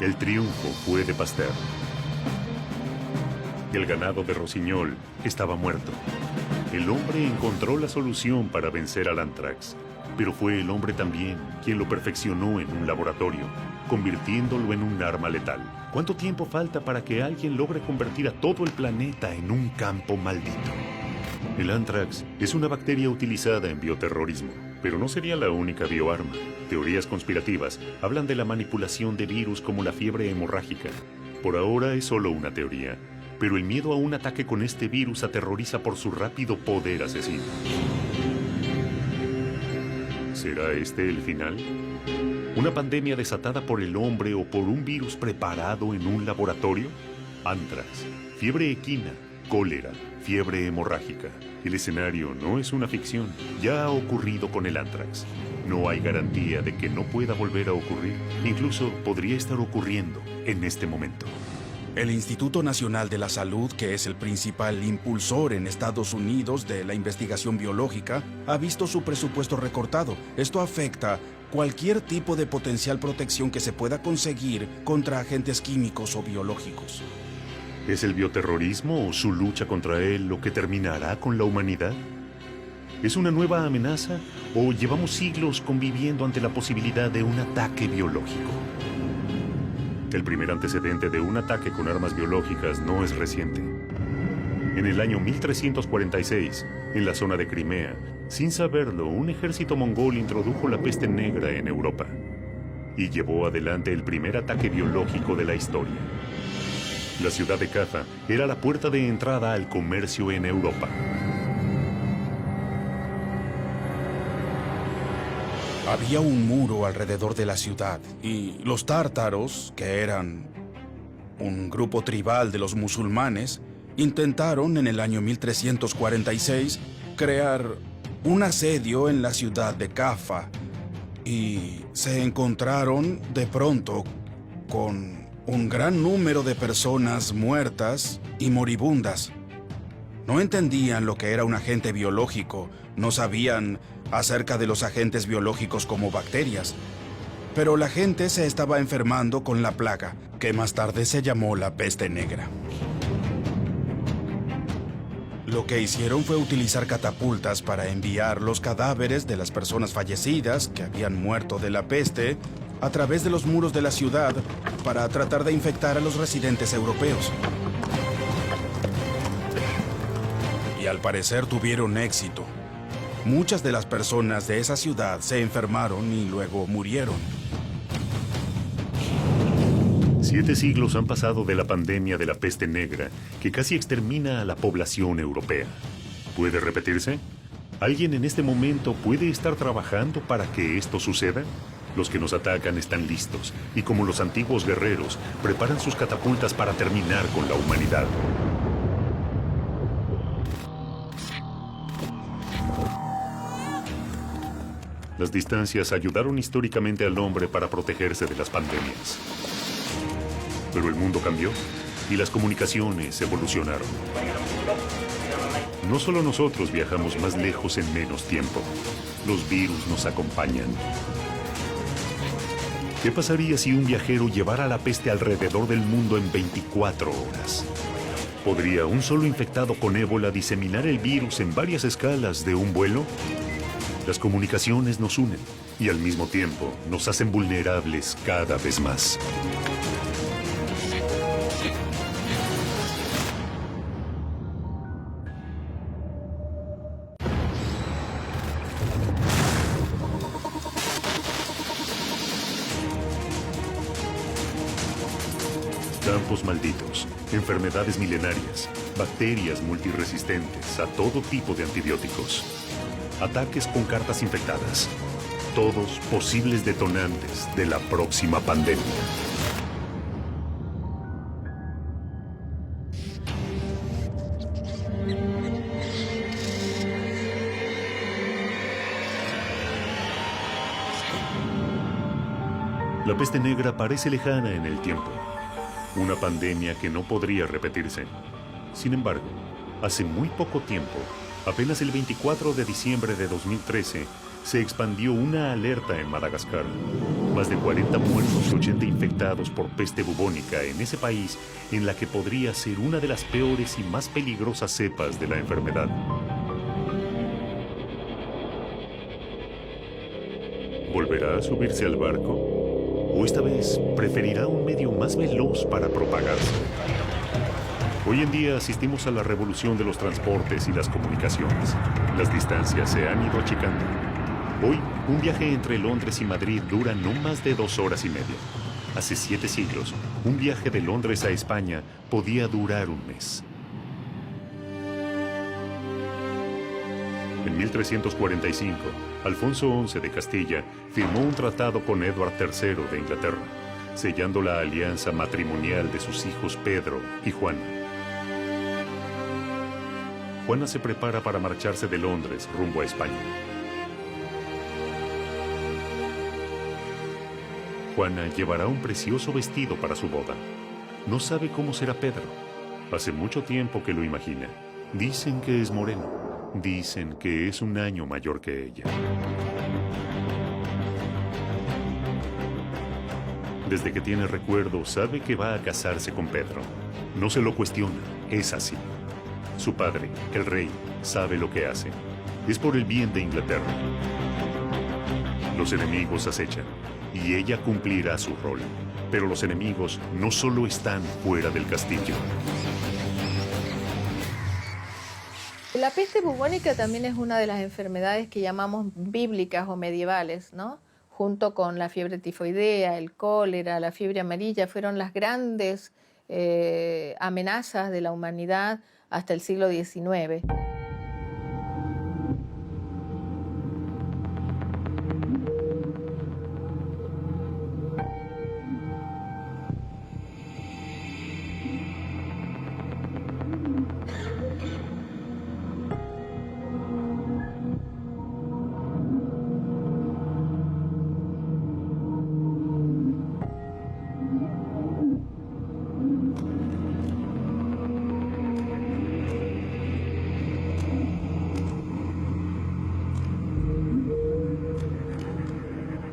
El triunfo fue de Pasteur. El ganado de Rossignol estaba muerto. El hombre encontró la solución para vencer al anthrax, pero fue el hombre también quien lo perfeccionó en un laboratorio, convirtiéndolo en un arma letal. ¿Cuánto tiempo falta para que alguien logre convertir a todo el planeta en un campo maldito? El anthrax es una bacteria utilizada en bioterrorismo, pero no sería la única bioarma. Teorías conspirativas hablan de la manipulación de virus como la fiebre hemorrágica. Por ahora es solo una teoría, pero el miedo a un ataque con este virus aterroriza por su rápido poder asesino. ¿Será este el final? ¿Una pandemia desatada por el hombre o por un virus preparado en un laboratorio? Anthrax, fiebre equina, cólera, fiebre hemorrágica. El escenario no es una ficción. Ya ha ocurrido con el anthrax. No hay garantía de que no pueda volver a ocurrir. Incluso podría estar ocurriendo en este momento. El Instituto Nacional de la Salud, que es el principal impulsor en Estados Unidos de la investigación biológica, ha visto su presupuesto recortado. Esto afecta cualquier tipo de potencial protección que se pueda conseguir contra agentes químicos o biológicos. ¿Es el bioterrorismo o su lucha contra él lo que terminará con la humanidad? ¿Es una nueva amenaza o llevamos siglos conviviendo ante la posibilidad de un ataque biológico? El primer antecedente de un ataque con armas biológicas no es reciente. En el año 1346, en la zona de Crimea, Sin saberlo, un ejército mongol introdujo la peste negra en Europa y llevó adelante el primer ataque biológico de la historia. La ciudad de Kaffa era la puerta de entrada al comercio en Europa. Había un muro alrededor de la ciudad y los tártaros, que eran un grupo tribal de los musulmanes, intentaron en el año 1346 crear un asedio en la ciudad de Kaffa y se encontraron de pronto con un gran número de personas muertas y moribundas. No entendían lo que era un agente biológico, no sabían acerca de los agentes biológicos como bacterias, pero la gente se estaba enfermando con la plaga, que más tarde se llamó la peste negra. Lo que hicieron fue utilizar catapultas para enviar los cadáveres de las personas fallecidas que habían muerto de la peste a través de los muros de la ciudad para tratar de infectar a los residentes europeos. Y al parecer tuvieron éxito. Muchas de las personas de esa ciudad se enfermaron y luego murieron. 7 siglos han pasado de la pandemia de la peste negra, que casi extermina a la población europea. ¿Puede repetirse? ¿Alguien en este momento puede estar trabajando para que esto suceda? Los que nos atacan están listos, y como los antiguos guerreros, preparan sus catapultas para terminar con la humanidad. Las distancias ayudaron históricamente al hombre para protegerse de las pandemias. Pero el mundo cambió y las comunicaciones evolucionaron. No solo nosotros viajamos más lejos en menos tiempo, los virus nos acompañan. ¿Qué pasaría si un viajero llevara la peste alrededor del mundo en 24 horas? ¿Podría un solo infectado con ébola diseminar el virus en varias escalas de un vuelo? Las comunicaciones nos unen y al mismo tiempo nos hacen vulnerables cada vez más. Campos malditos, enfermedades milenarias, bacterias multiresistentes a todo tipo de antibióticos, ataques con cartas infectadas, todos posibles detonantes de la próxima pandemia. La peste negra parece lejana en el tiempo. Una pandemia que no podría repetirse. Sin embargo, hace muy poco tiempo, apenas el 24 de diciembre de 2013, se expandió una alerta en Madagascar. Más de 40 muertos y 80 infectados por peste bubónica en ese país, en la que podría ser una de las peores y más peligrosas cepas de la enfermedad. ¿Volverá a subirse al barco? ¿O esta vez preferirá un medio más veloz para propagarse? Hoy en día asistimos a la revolución de los transportes y las comunicaciones. Las distancias se han ido achicando. Hoy, un viaje entre Londres y Madrid dura no más de 2 horas y media. Hace 7 siglos, un viaje de Londres a España podía durar un mes. En 1345, Alfonso XI de Castilla firmó un tratado con Eduardo III de Inglaterra, sellando la alianza matrimonial de sus hijos Pedro y Juana. Juana se prepara para marcharse de Londres rumbo a España. Juana llevará un precioso vestido para su boda. No sabe cómo será Pedro. Hace mucho tiempo que lo imagina. Dicen que es moreno. Dicen que es un año mayor que ella. Desde que tiene recuerdo, sabe que va a casarse con Pedro. No se lo cuestiona, es así. Su padre, el rey, sabe lo que hace. Es por el bien de Inglaterra. Los enemigos acechan, y ella cumplirá su rol. Pero los enemigos no solo están fuera del castillo. La peste bubónica también es una de las enfermedades que llamamos bíblicas o medievales, ¿no? Junto con la fiebre tifoidea, el cólera, la fiebre amarilla, fueron las grandes amenazas de la humanidad hasta el siglo XIX.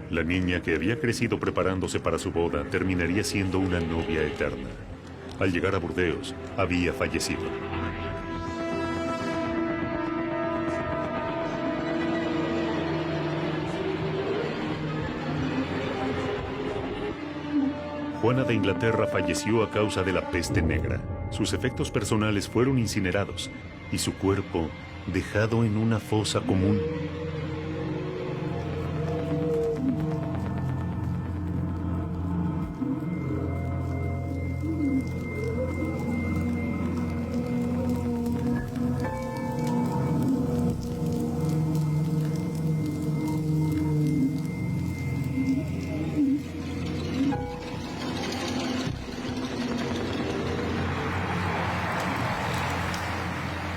La niña que había crecido preparándose para su boda terminaría siendo una novia eterna. Al llegar a Burdeos, había fallecido. Juana de Inglaterra falleció a causa de la peste negra. Sus efectos personales fueron incinerados y su cuerpo dejado en una fosa común.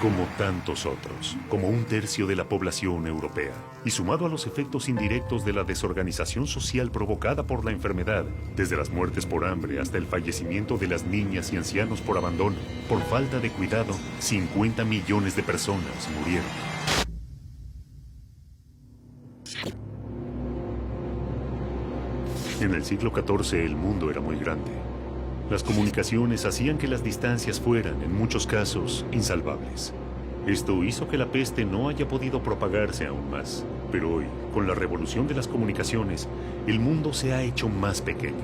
Como tantos otros, como un tercio de la población europea, y sumado a los efectos indirectos de la desorganización social provocada por la enfermedad, desde las muertes por hambre hasta el fallecimiento de las niñas y ancianos por abandono, por falta de cuidado, 50 millones de personas murieron. En el siglo XIV el mundo era muy grande. Las comunicaciones hacían que las distancias fueran, en muchos casos, insalvables. Esto hizo que la peste no haya podido propagarse aún más. Pero hoy, con la revolución de las comunicaciones, el mundo se ha hecho más pequeño.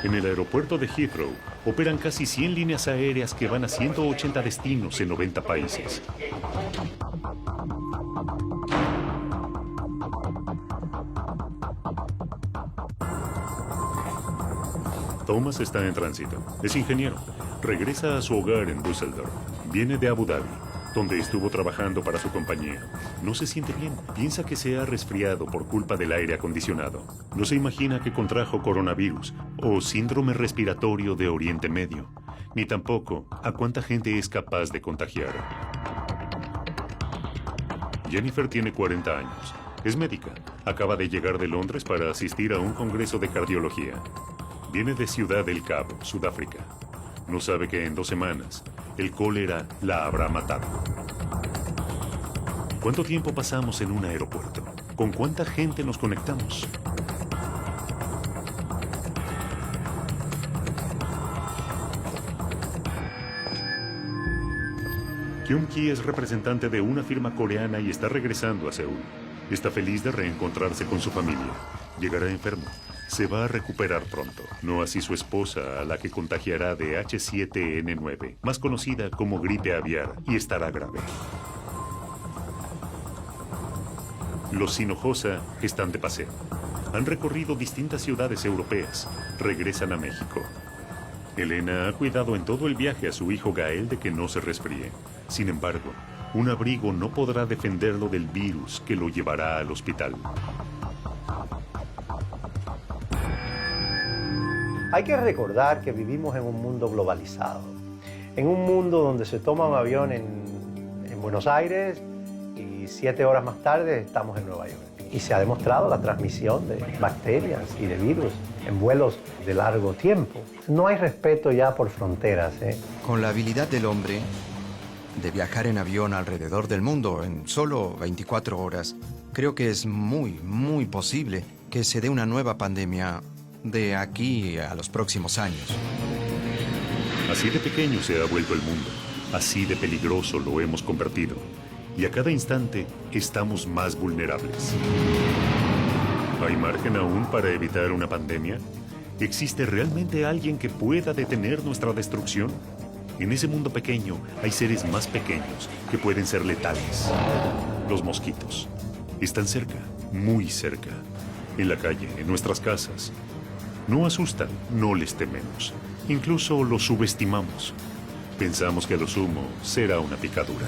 En el aeropuerto de Heathrow operan casi 100 líneas aéreas que van a 180 destinos en 90 países. Thomas está en tránsito. Es ingeniero. Regresa a su hogar en Düsseldorf. Viene de Abu Dhabi, donde estuvo trabajando para su compañía. No se siente bien. Piensa que se ha resfriado por culpa del aire acondicionado. No se imagina que contrajo coronavirus o síndrome respiratorio de Oriente Medio. Ni tampoco a cuánta gente es capaz de contagiar. Jennifer tiene 40 años. Es médica. Acaba de llegar de Londres para asistir a un congreso de cardiología. Viene de Ciudad del Cabo, Sudáfrica. No sabe que en 2 semanas el cólera la habrá matado. ¿Cuánto tiempo pasamos en un aeropuerto? ¿Con cuánta gente nos conectamos? Kyung-ki es representante de una firma coreana y está regresando a Seúl. Está feliz de reencontrarse con su familia. Llegará enfermo. Se va a recuperar pronto. No así su esposa, a la que contagiará de H7N9, más conocida como gripe aviar, y estará grave. Los Hinojosa están de paseo. Han recorrido distintas ciudades europeas. Regresan a México. Elena ha cuidado en todo el viaje a su hijo Gael de que no se resfríe. Sin embargo, un abrigo no podrá defenderlo del virus que lo llevará al hospital. Hay que recordar que vivimos en un mundo globalizado, en un mundo donde se toma un avión en Buenos Aires y 7 horas más tarde estamos en Nueva York. Y se ha demostrado la transmisión de bacterias y de virus en vuelos de largo tiempo. No hay respeto ya por fronteras. Con la habilidad del hombre de viajar en avión alrededor del mundo en solo 24 horas, creo que es muy posible que se dé una nueva pandemia de aquí a los próximos años. Así de pequeño se ha vuelto el mundo. Así de peligroso lo hemos convertido. Y a cada instante estamos más vulnerables. ¿Hay margen aún para evitar una pandemia? ¿Existe realmente alguien que pueda detener nuestra destrucción? En ese mundo pequeño hay seres más pequeños que pueden ser letales. Los mosquitos. Están cerca, muy cerca. En la calle, en nuestras casas. No asustan, no les tememos. Incluso los subestimamos. Pensamos que a lo sumo será una picadura.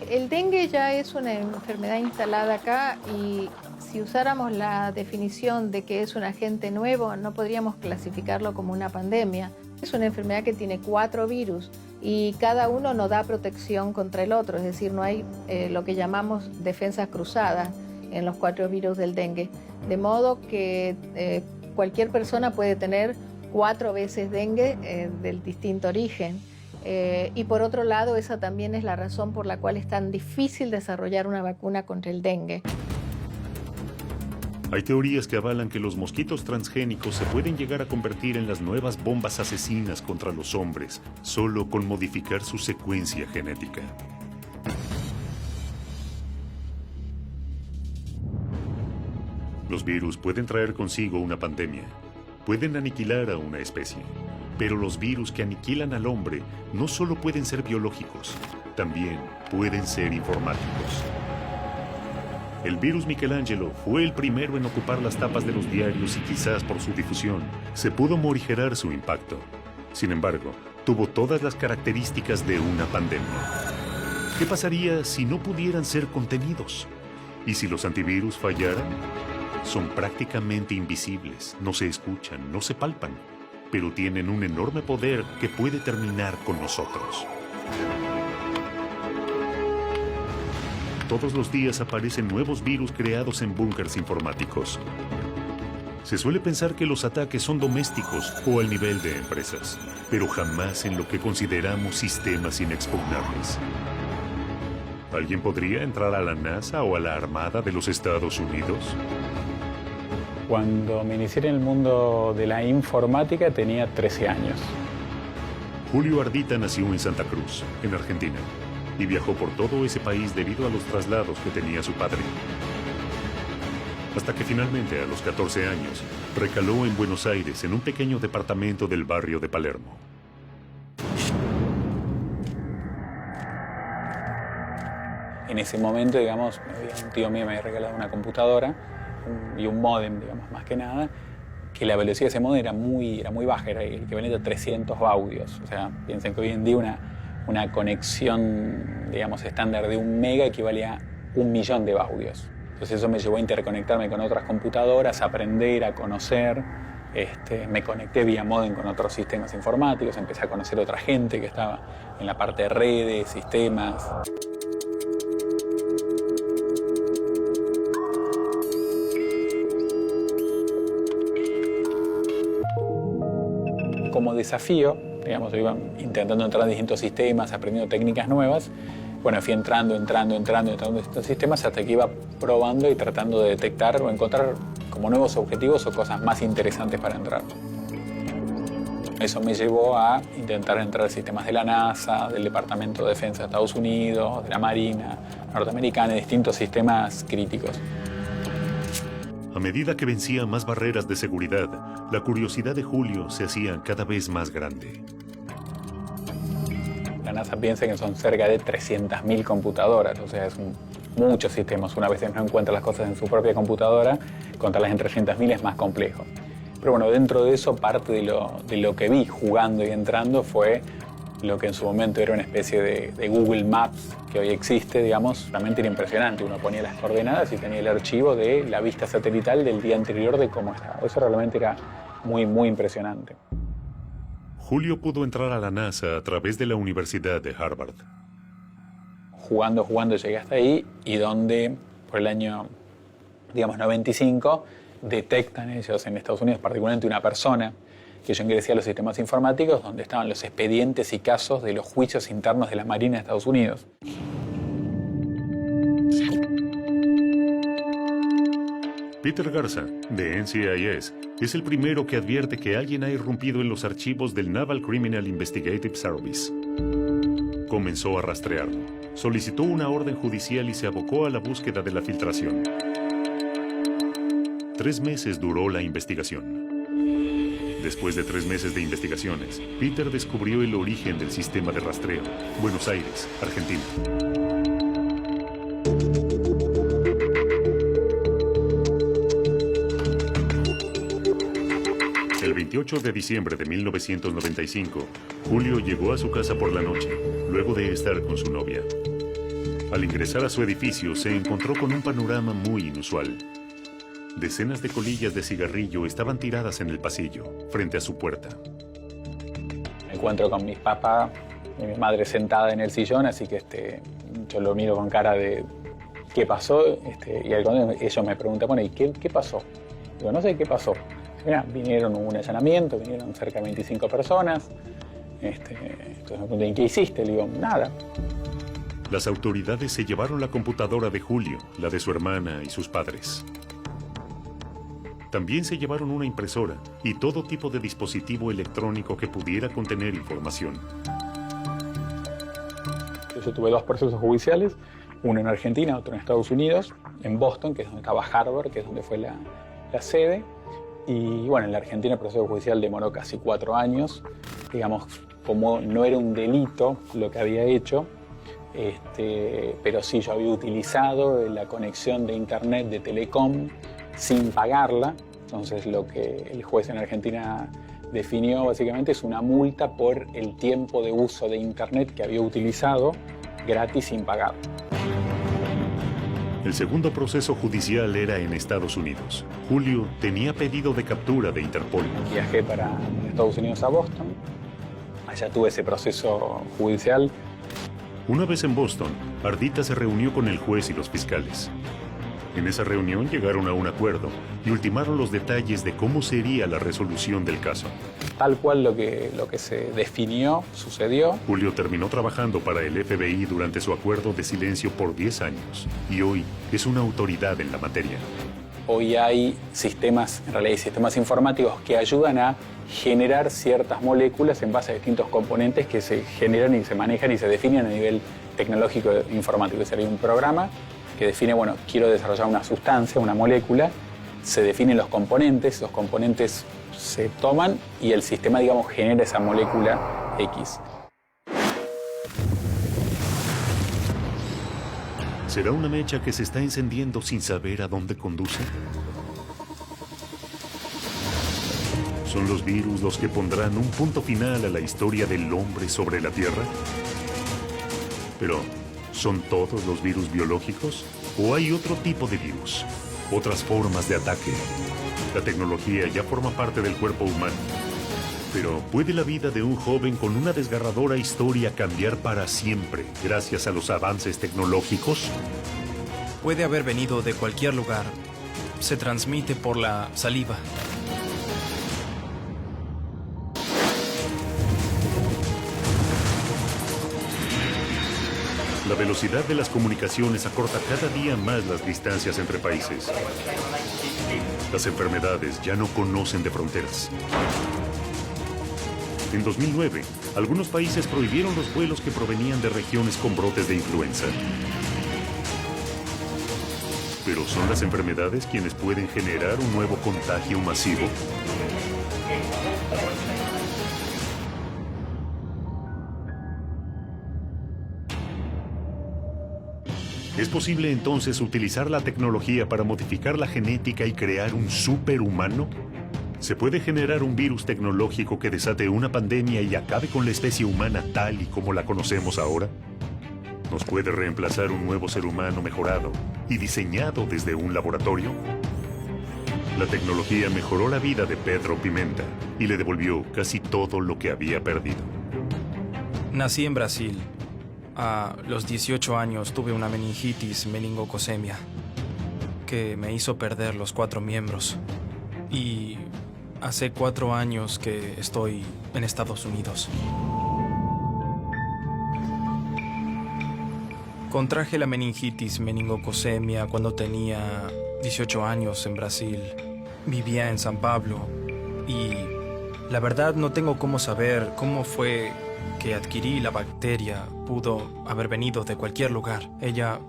El dengue ya es una enfermedad instalada acá y si usáramos la definición de que es un agente nuevo, no podríamos clasificarlo como una pandemia. Es una enfermedad que tiene 4 virus y cada uno no da protección contra el otro, es decir, no hay lo que llamamos defensas cruzadas en los 4 virus del dengue. De modo que cualquier persona puede tener 4 veces dengue del distinto origen. Y por otro lado, esa también es la razón por la cual es tan difícil desarrollar una vacuna contra el dengue. Hay teorías que avalan que los mosquitos transgénicos se pueden llegar a convertir en las nuevas bombas asesinas contra los hombres, solo con modificar su secuencia genética. Los virus pueden traer consigo una pandemia, pueden aniquilar a una especie. Pero los virus que aniquilan al hombre no solo pueden ser biológicos, también pueden ser informáticos. El virus Michelangelo fue el primero en ocupar las tapas de los diarios y quizás por su difusión se pudo morigerar su impacto. Sin embargo, tuvo todas las características de una pandemia. ¿Qué pasaría si no pudieran ser contenidos? ¿Y si los antivirus fallaran? Son prácticamente invisibles, no se escuchan, no se palpan, pero tienen un enorme poder que puede terminar con nosotros. Todos los días aparecen nuevos virus creados en búnkers informáticos. Se suele pensar que los ataques son domésticos o al nivel de empresas, pero jamás en lo que consideramos sistemas inexpugnables. ¿Alguien podría entrar a la NASA o a la Armada de los Estados Unidos? Cuando me inicié en el mundo de la informática tenía 13 años. Julio Ardita nació en Santa Cruz, en Argentina, y viajó por todo ese país debido a los traslados que tenía su padre. Hasta que finalmente, a los 14 años, recaló en Buenos Aires en un pequeño departamento del barrio de Palermo. En ese momento, digamos, un tío mío me había regalado una computadora y un módem, digamos, más que nada, que la velocidad de ese módem era muy baja, era el equivalente a 300 baudios. O sea, piensen que hoy en día una conexión, digamos, estándar de 1 mega equivalía a 1 millón de baudios. Entonces eso me llevó a interconectarme con otras computadoras, a aprender, a conocer. Me conecté vía módem con otros sistemas informáticos, empecé a conocer a otra gente que estaba en la parte de redes, sistemas. Como desafío, digamos, yo iba intentando entrar en distintos sistemas, aprendiendo técnicas nuevas. Bueno, fui entrando en estos sistemas hasta que iba probando y tratando de detectar o encontrar como nuevos objetivos o cosas más interesantes para entrar. Eso me llevó a intentar entrar en sistemas de la NASA, del Departamento de Defensa de Estados Unidos, de la Marina norteamericana, distintos sistemas críticos. A medida que vencía más barreras de seguridad, la curiosidad de Julio se hacía cada vez más grande. La NASA piensa que son cerca de 300.000 computadoras, o sea, es muchos sistemas. Una vez no encuentra las cosas en su propia computadora, contarlas en 300.000 es más complejo. Pero bueno, dentro de eso, parte de lo que vi jugando y entrando fue lo que en su momento era una especie de Google Maps que hoy existe, digamos, realmente era impresionante. Uno ponía las coordenadas y tenía el archivo de la vista satelital del día anterior de cómo estaba. Eso realmente era muy impresionante. Julio pudo entrar a la NASA a través de la Universidad de Harvard. Jugando llegué hasta ahí y donde por el año, digamos, 95 detectan ellos en Estados Unidos particularmente una persona que yo ingresé a los sistemas informáticos donde estaban los expedientes y casos de los juicios internos de la Marina de Estados Unidos. Peter Garza, de NCIS, es el primero que advierte que alguien ha irrumpido en los archivos del Naval Criminal Investigative Service. Comenzó a rastrearlo, solicitó una orden judicial y se abocó a la búsqueda de la filtración. 3 meses duró la investigación. Después de 3 meses de investigaciones, Peter descubrió el origen del sistema de rastreo. Buenos Aires, Argentina. El 28 de diciembre de 1995, Julio llegó a su casa por la noche, luego de estar con su novia. Al ingresar a su edificio, se encontró con un panorama muy inusual. Decenas de colillas de cigarrillo estaban tiradas en el pasillo, frente a su puerta. Me encuentro con mis papás y mi madre sentada en el sillón, así que yo lo miro con cara de ¿qué pasó? Y ellos me preguntan, bueno, ¿y qué pasó? Digo, no sé qué pasó. Mira, vinieron un allanamiento, vinieron cerca de 25 personas. Entonces me preguntan, ¿y qué hiciste? Le digo, nada. Las autoridades se llevaron la computadora de Julio, la de su hermana y sus padres. También se llevaron una impresora y todo tipo de dispositivo electrónico que pudiera contener información. Yo tuve 2 procesos judiciales, uno en Argentina, otro en Estados Unidos, en Boston, que es donde estaba Harvard, que es donde fue la sede. Y bueno, en la Argentina el proceso judicial demoró casi 4 años. Digamos, como no era un delito lo que había hecho, pero sí yo había utilizado la conexión de internet de Telecom sin pagarla. Entonces lo que el juez en Argentina definió básicamente es una multa por el tiempo de uso de internet que había utilizado gratis sin pagar. El segundo proceso judicial era en Estados Unidos. Julio tenía pedido de captura de Interpol. Viajé para Estados Unidos a Boston. Allá tuve ese proceso judicial. Una vez en Boston, Ardita se reunió con el juez y los fiscales. En esa reunión llegaron a un acuerdo y ultimaron los detalles de cómo sería la resolución del caso. Tal cual lo que se definió sucedió. Julio terminó trabajando para el FBI durante su acuerdo de silencio por 10 años y hoy es una autoridad en la materia. Hoy hay sistemas, en realidad hay sistemas informáticos que ayudan a generar ciertas moléculas en base a distintos componentes que se generan y se manejan y se definen a nivel tecnológico informático. Sería un programa que define, bueno, quiero desarrollar una sustancia, una molécula, se definen los componentes se toman y el sistema, digamos, genera esa molécula X. ¿Será una mecha que se está encendiendo sin saber a dónde conduce? ¿Son los virus los que pondrán un punto final a la historia del hombre sobre la Tierra? Pero, ¿son todos los virus biológicos? ¿O hay otro tipo de virus? ¿Otras formas de ataque? La tecnología ya forma parte del cuerpo humano. Pero, ¿puede la vida de un joven con una desgarradora historia cambiar para siempre gracias a los avances tecnológicos? Puede haber venido de cualquier lugar. Se transmite por la saliva. La velocidad de las comunicaciones acorta cada día más las distancias entre países. Las enfermedades ya no conocen de fronteras. En 2009, algunos países prohibieron los vuelos que provenían de regiones con brotes de influenza. ¿Pero son las enfermedades quienes pueden generar un nuevo contagio masivo? ¿Es posible entonces utilizar la tecnología para modificar la genética y crear un superhumano? ¿Se puede generar un virus tecnológico que desate una pandemia y acabe con la especie humana tal y como la conocemos ahora? ¿Nos puede reemplazar un nuevo ser humano mejorado y diseñado desde un laboratorio? La tecnología mejoró la vida de Pedro Pimenta y le devolvió casi todo lo que había perdido. Nací en Brasil. A los 18 años tuve una meningitis meningococcemia que me hizo perder los 4 miembros. Y hace 4 años que estoy en Estados Unidos. Contraje la meningitis meningococcemia cuando tenía 18 años en Brasil. Vivía en San Pablo y la verdad no tengo cómo saber cómo fue que adquirí la bacteria. Pudo haber venido de cualquier lugar. Ella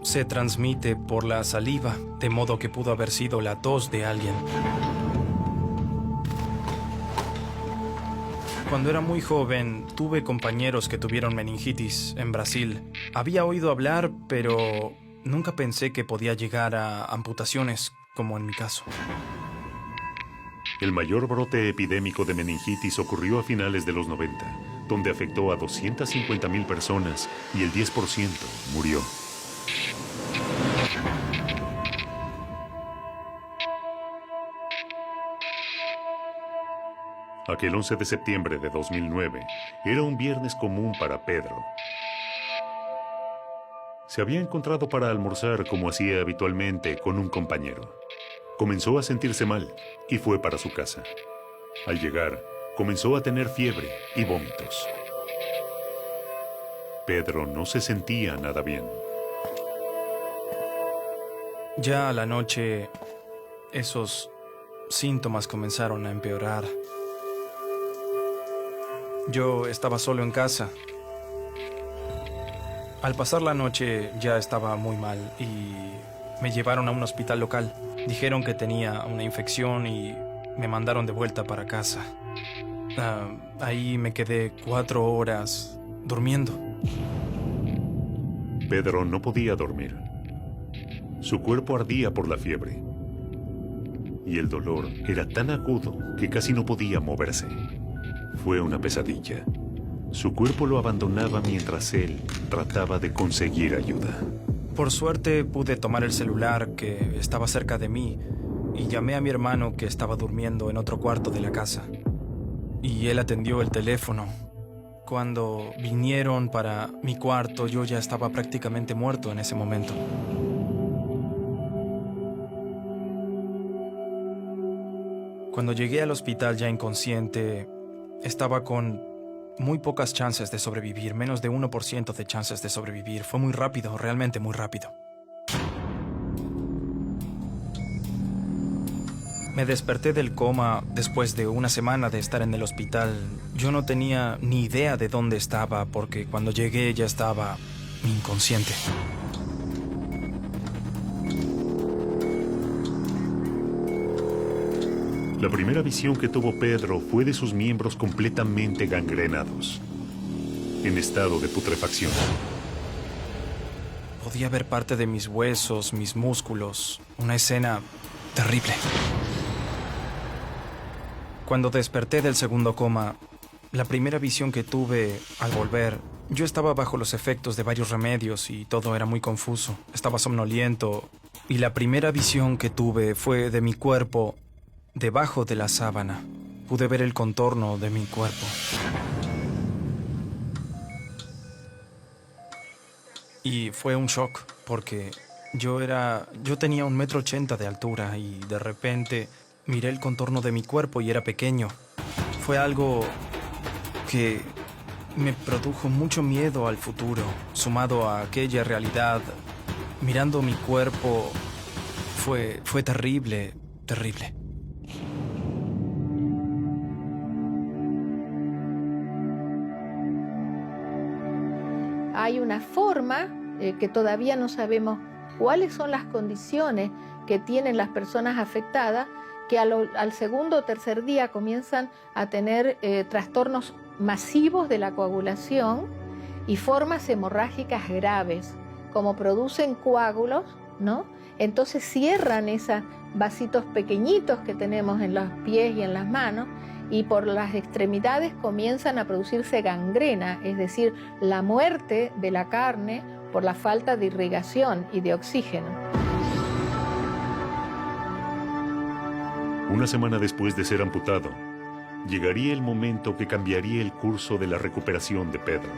se transmite por la saliva, de modo que pudo haber sido la tos de alguien. Cuando era muy joven, tuve compañeros que tuvieron meningitis en Brasil. Había oído hablar, pero nunca pensé que podía llegar a amputaciones, como en mi caso. El mayor brote epidémico de meningitis ocurrió a finales de los 90, donde afectó a 250,000 personas y el 10% murió. Aquel 11 de septiembre de 2009 era un viernes común para Pedro. Se había encontrado para almorzar como hacía habitualmente con un compañero. Comenzó a sentirse mal y fue para su casa. Al llegar, comenzó a tener fiebre y vómitos. Pedro no se sentía nada bien. Ya a la noche, esos síntomas comenzaron a empeorar. Yo estaba solo en casa. Al pasar la noche ya estaba muy mal y me llevaron a un hospital local. Dijeron que tenía una infección y me mandaron de vuelta para casa. Ahí me quedé 4 horas durmiendo. Pedro no podía dormir. Su cuerpo ardía por la fiebre. Y el dolor era tan agudo que casi no podía moverse. Fue una pesadilla. Su cuerpo lo abandonaba mientras él trataba de conseguir ayuda. Por suerte pude tomar el celular que estaba cerca de mí y llamé a mi hermano que estaba durmiendo en otro cuarto de la casa. Y él atendió el teléfono. Cuando vinieron para mi cuarto, yo ya estaba prácticamente muerto en ese momento. Cuando llegué al hospital ya inconsciente, estaba con muy pocas chances de sobrevivir, menos de 1% de chances de sobrevivir. Fue muy rápido, realmente muy rápido. Me desperté del coma después de una semana de estar en el hospital. Yo no tenía ni idea de dónde estaba porque cuando llegué ya estaba inconsciente. La primera visión que tuvo Pedro fue de sus miembros completamente gangrenados, en estado de putrefacción. Podía ver parte de mis huesos, mis músculos. Una escena terrible. Cuando desperté del segundo coma, la primera visión que tuve al volver, yo estaba bajo los efectos de varios remedios y todo era muy confuso. Estaba somnoliento y la primera visión que tuve fue de mi cuerpo debajo de la sábana. Pude ver el contorno de mi cuerpo. Y fue un shock porque yo tenía 1,80 m de altura y de repente miré el contorno de mi cuerpo y era pequeño. Fue algo que me produjo mucho miedo al futuro, sumado a aquella realidad. Mirando mi cuerpo fue terrible, terrible. Hay una forma que todavía no sabemos cuáles son las condiciones que tienen las personas afectadas, que al segundo o tercer día comienzan a tener trastornos masivos de la coagulación y formas hemorrágicas graves, como producen coágulos, ¿no? Entonces cierran esos vasitos pequeñitos que tenemos en los pies y en las manos, y por las extremidades comienzan a producirse gangrena, es decir, la muerte de la carne por la falta de irrigación y de oxígeno. Una semana después de ser amputado, llegaría el momento que cambiaría el curso de la recuperación de Pedro.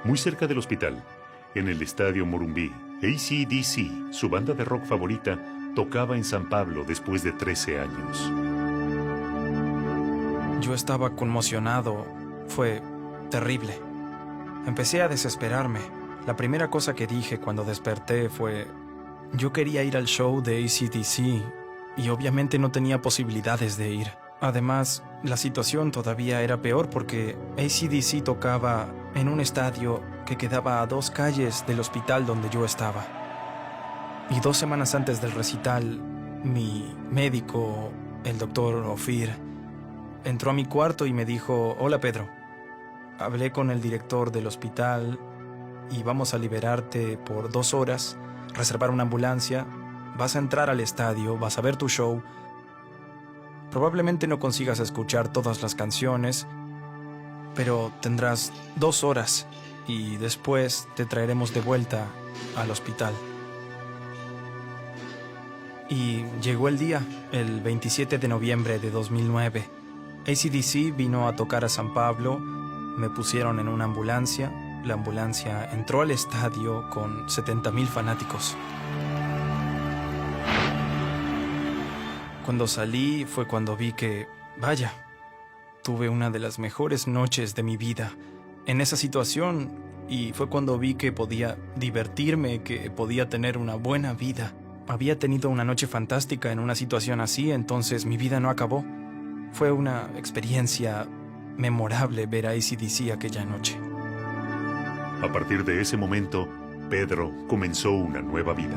Muy cerca del hospital, en el estadio Morumbi, AC/DC, su banda de rock favorita, tocaba en San Pablo después de 13 años. Yo estaba conmocionado. Fue terrible. Empecé a desesperarme. La primera cosa que dije cuando desperté fue: yo quería ir al show de AC/DC y obviamente no tenía posibilidades de ir. Además, la situación todavía era peor porque AC/DC tocaba en un estadio que quedaba a 2 calles del hospital donde yo estaba. Y 2 semanas antes del recital, mi médico, el doctor Ofir, entró a mi cuarto y me dijo: hola, Pedro. Hablé con el director del hospital y vamos a liberarte por 2 horas, reservar una ambulancia, vas a entrar al estadio, vas a ver tu show. Probablemente no consigas escuchar todas las canciones, pero tendrás 2 horas y después te traeremos de vuelta al hospital. Y llegó el día, el 27 de noviembre de 2009. AC/DC vino a tocar a San Pablo, me pusieron en una ambulancia. La ambulancia entró al estadio con 70,000 fanáticos. Cuando salí fue cuando vi que, vaya, tuve una de las mejores noches de mi vida en esa situación, y fue cuando vi que podía divertirme, que podía tener una buena vida. Había tenido una noche fantástica en una situación así, entonces mi vida no acabó. Fue una experiencia memorable ver a AC/DC aquella noche. A partir de ese momento, Pedro comenzó una nueva vida.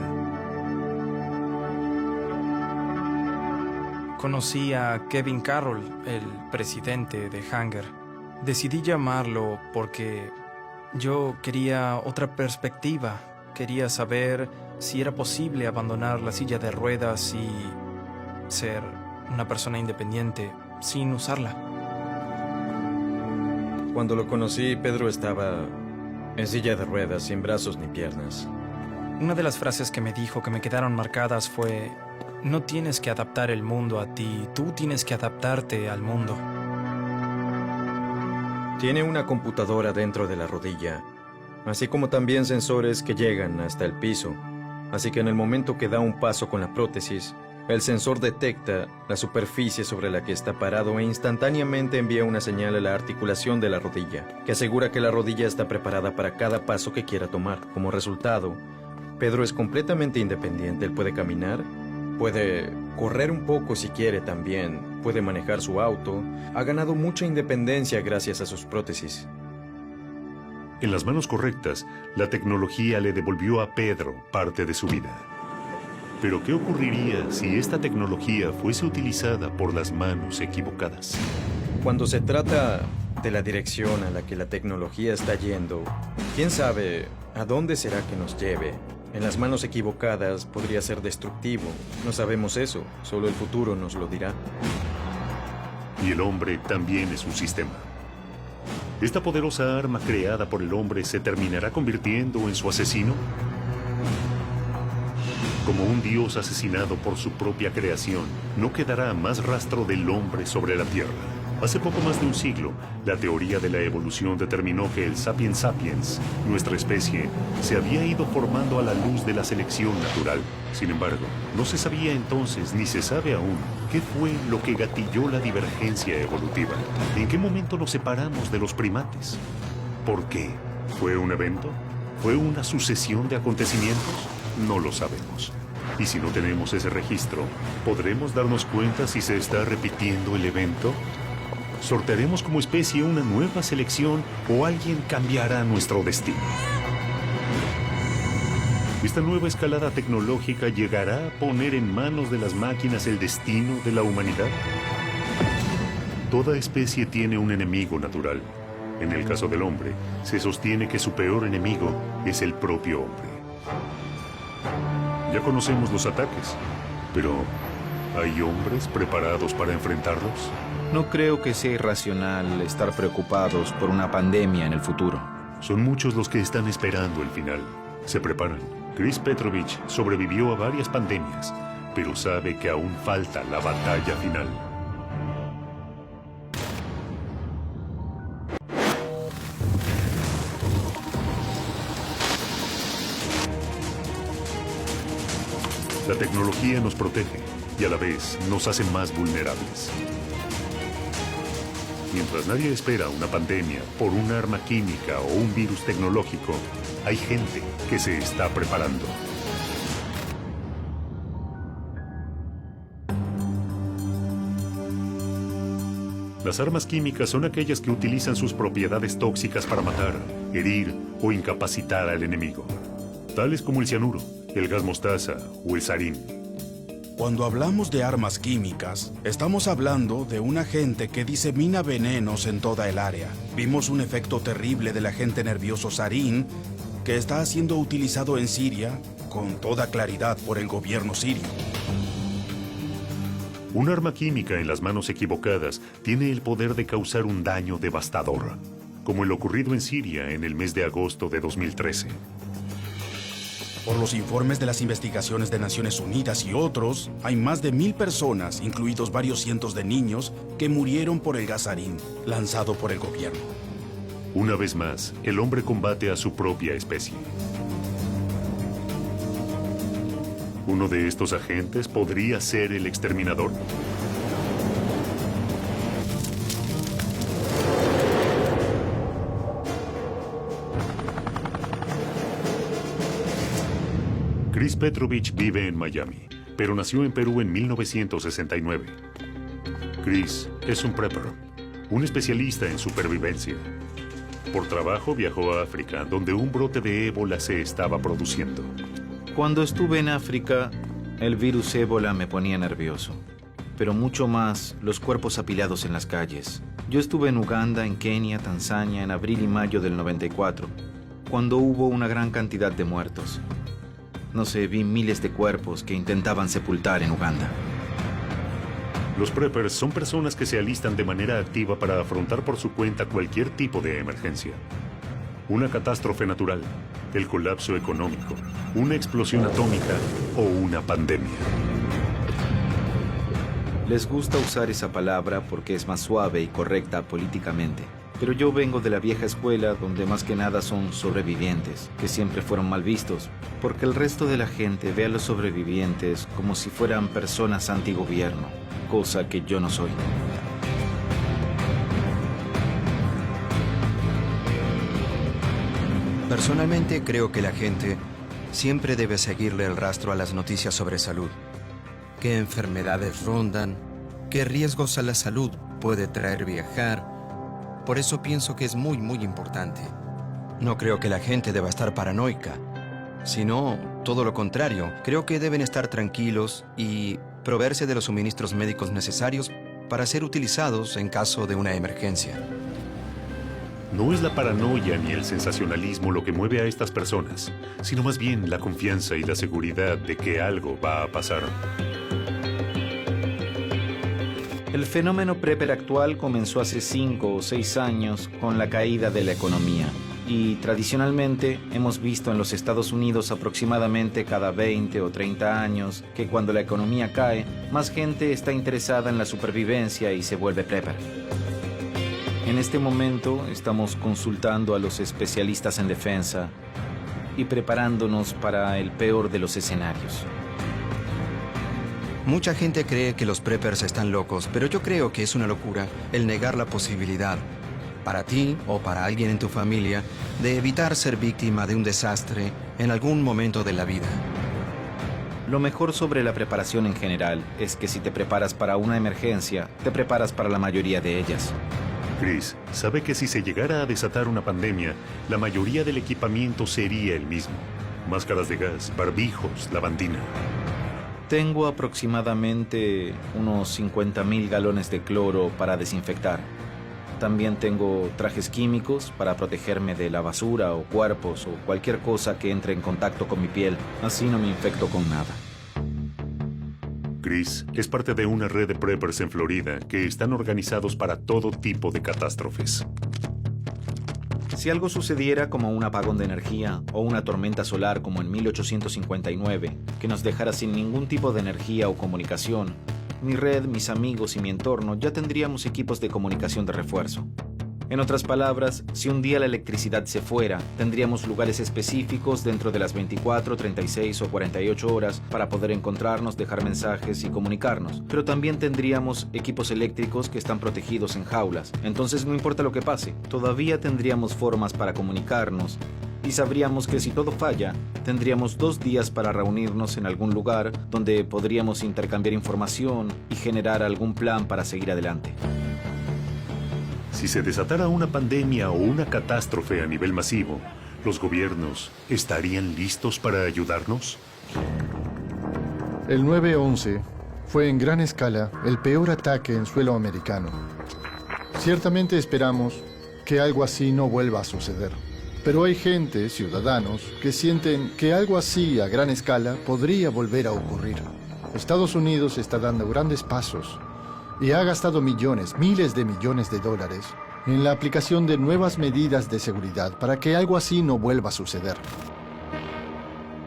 Conocí a Kevin Carroll, el presidente de Hanger. Decidí llamarlo porque yo quería otra perspectiva. Quería saber si era posible abandonar la silla de ruedas y ser una persona independiente sin usarla. Cuando lo conocí, Pedro estaba en silla de ruedas, sin brazos ni piernas. Una de las frases que me dijo que me quedaron marcadas fue: no tienes que adaptar el mundo a ti, tú tienes que adaptarte al mundo. Tiene una computadora dentro de la rodilla, así como también sensores que llegan hasta el piso. Así que en el momento que da un paso con la prótesis, el sensor detecta la superficie sobre la que está parado e instantáneamente envía una señal a la articulación de la rodilla, que asegura que la rodilla está preparada para cada paso que quiera tomar. Como resultado, Pedro es completamente independiente. Él puede caminar, puede correr un poco si quiere también, puede manejar su auto. Ha ganado mucha independencia gracias a sus prótesis. En las manos correctas, la tecnología le devolvió a Pedro parte de su vida. Pero ¿qué ocurriría si esta tecnología fuese utilizada por las manos equivocadas? Cuando se trata de la dirección a la que la tecnología está yendo, ¿quién sabe a dónde será que nos lleve? En las manos equivocadas podría ser destructivo. No sabemos eso, solo el futuro nos lo dirá. Y el hombre también es un sistema. ¿Esta poderosa arma creada por el hombre se terminará convirtiendo en su asesino? Como un dios asesinado por su propia creación, no quedará más rastro del hombre sobre la Tierra. Hace poco más de un siglo, la teoría de la evolución determinó que el Sapiens sapiens, nuestra especie, se había ido formando a la luz de la selección natural. Sin embargo, no se sabía entonces, ni se sabe aún, qué fue lo que gatilló la divergencia evolutiva. ¿En qué momento nos separamos de los primates? ¿Por qué? ¿Fue un evento? ¿Fue una sucesión de acontecimientos? No lo sabemos. Y si no tenemos ese registro, ¿podremos darnos cuenta si se está repitiendo el evento? ¿Sortearemos como especie una nueva selección o alguien cambiará nuestro destino? ¿Esta nueva escalada tecnológica llegará a poner en manos de las máquinas el destino de la humanidad? Toda especie tiene un enemigo natural. En el caso del hombre, se sostiene que su peor enemigo es el propio hombre. Ya conocemos los ataques, pero ¿hay hombres preparados para enfrentarlos? No creo que sea irracional estar preocupados por una pandemia en el futuro. Son muchos los que están esperando el final. Se preparan. Chris Petrovich sobrevivió a varias pandemias, pero sabe que aún falta la batalla final. La tecnología nos protege y a la vez nos hace más vulnerables. Mientras nadie espera una pandemia por un arma química o un virus tecnológico, hay gente que se está preparando. Las armas químicas son aquellas que utilizan sus propiedades tóxicas para matar, herir o incapacitar al enemigo, tales como el cianuro, el gas mostaza o el sarín. Cuando hablamos de armas químicas, estamos hablando de un agente que disemina venenos en toda el área. Vimos un efecto terrible del agente nervioso sarín que está siendo utilizado en Siria con toda claridad por el gobierno sirio. Un arma química en las manos equivocadas tiene el poder de causar un daño devastador, como el ocurrido en Siria en el mes de agosto de 2013. Por los informes de las investigaciones de Naciones Unidas y otros, hay más de 1000 personas, incluidos varios cientos de niños, que murieron por el gas sarín lanzado por el gobierno. Una vez más, el hombre combate a su propia especie. ¿Uno de estos agentes podría ser el exterminador? Chris Petrovich vive en Miami, pero nació en Perú en 1969. Chris es un prepper, un especialista en supervivencia. Por trabajo viajó a África, donde un brote de ébola se estaba produciendo. Cuando estuve en África, el virus ébola me ponía nervioso, pero mucho más los cuerpos apilados en las calles. Yo estuve en Uganda, en Kenia, Tanzania, en abril y mayo del 94, cuando hubo una gran cantidad de muertos. No sé, vi miles de cuerpos que intentaban sepultar en Uganda. Los preppers son personas que se alistan de manera activa para afrontar por su cuenta cualquier tipo de emergencia. Una catástrofe natural, el colapso económico, una explosión atómica o una pandemia. Les gusta usar esa palabra porque es más suave y correcta políticamente. Pero yo vengo de la vieja escuela donde más que nada son sobrevivientes, que siempre fueron mal vistos, porque el resto de la gente ve a los sobrevivientes como si fueran personas antigobierno, cosa que yo no soy. Personalmente creo que la gente siempre debe seguirle el rastro a las noticias sobre salud. ¿Qué enfermedades rondan? ¿Qué riesgos a la salud puede traer viajar? Por eso pienso que es muy importante. No creo que la gente deba estar paranoica, sino todo lo contrario. Creo que deben estar tranquilos y proveerse de los suministros médicos necesarios para ser utilizados en caso de una emergencia. No es la paranoia ni el sensacionalismo lo que mueve a estas personas, sino más bien la confianza y la seguridad de que algo va a pasar. El fenómeno prepper actual comenzó hace 5 o 6 años con la caída de la economía. Y tradicionalmente hemos visto en los Estados Unidos aproximadamente cada 20 o 30 años que cuando la economía cae, más gente está interesada en la supervivencia y se vuelve prepper. En este momento estamos consultando a los especialistas en defensa y preparándonos para el peor de los escenarios. Mucha gente cree que los preppers están locos, pero yo creo que es una locura el negar la posibilidad, para ti o para alguien en tu familia, de evitar ser víctima de un desastre en algún momento de la vida. Lo mejor sobre la preparación en general es que si te preparas para una emergencia, te preparas para la mayoría de ellas. Chris sabe que si se llegara a desatar una pandemia, la mayoría del equipamiento sería el mismo. Máscaras de gas, barbijos, lavandina. Tengo aproximadamente unos 50,000 galones de cloro para desinfectar. También tengo trajes químicos para protegerme de la basura o cuerpos o cualquier cosa que entre en contacto con mi piel. Así no me infecto con nada. Chris es parte de una red de preppers en Florida que están organizados para todo tipo de catástrofes. Si algo sucediera como un apagón de energía o una tormenta solar como en 1859, que nos dejara sin ningún tipo de energía o comunicación, mi red, mis amigos y mi entorno ya tendríamos equipos de comunicación de refuerzo. En otras palabras, si un día la electricidad se fuera, tendríamos lugares específicos dentro de las 24, 36 o 48 horas para poder encontrarnos, dejar mensajes y comunicarnos. Pero también tendríamos equipos eléctricos que están protegidos en jaulas. Entonces no importa lo que pase, todavía tendríamos formas para comunicarnos y sabríamos que si todo falla, tendríamos 2 días para reunirnos en algún lugar donde podríamos intercambiar información y generar algún plan para seguir adelante. Si se desatara una pandemia o una catástrofe a nivel masivo, ¿los gobiernos estarían listos para ayudarnos? El 9/11 fue en gran escala el peor ataque en suelo americano. Ciertamente esperamos que algo así no vuelva a suceder. Pero hay gente, ciudadanos, que sienten que algo así a gran escala podría volver a ocurrir. Estados Unidos está dando grandes pasos y ha gastado millones, miles de millones de dólares en la aplicación de nuevas medidas de seguridad para que algo así no vuelva a suceder.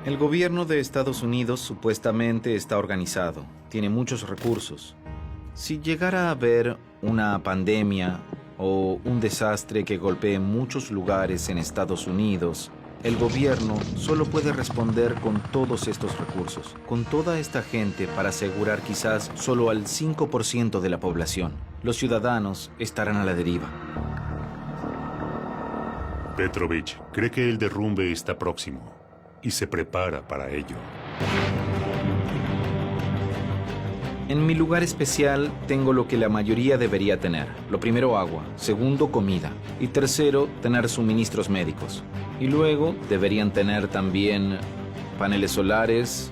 El gobierno de Estados Unidos supuestamente está organizado, tiene muchos recursos. Si llegara a haber una pandemia o un desastre que golpee muchos lugares en Estados Unidos, el gobierno solo puede responder con todos estos recursos, con toda esta gente para asegurar quizás solo al 5% de la población. Los ciudadanos estarán a la deriva. Petrovich cree que el derrumbe está próximo y se prepara para ello. En mi lugar especial tengo lo que la mayoría debería tener. Lo primero, agua. Segundo, comida. Y tercero, tener suministros médicos. Y luego deberían tener también paneles solares,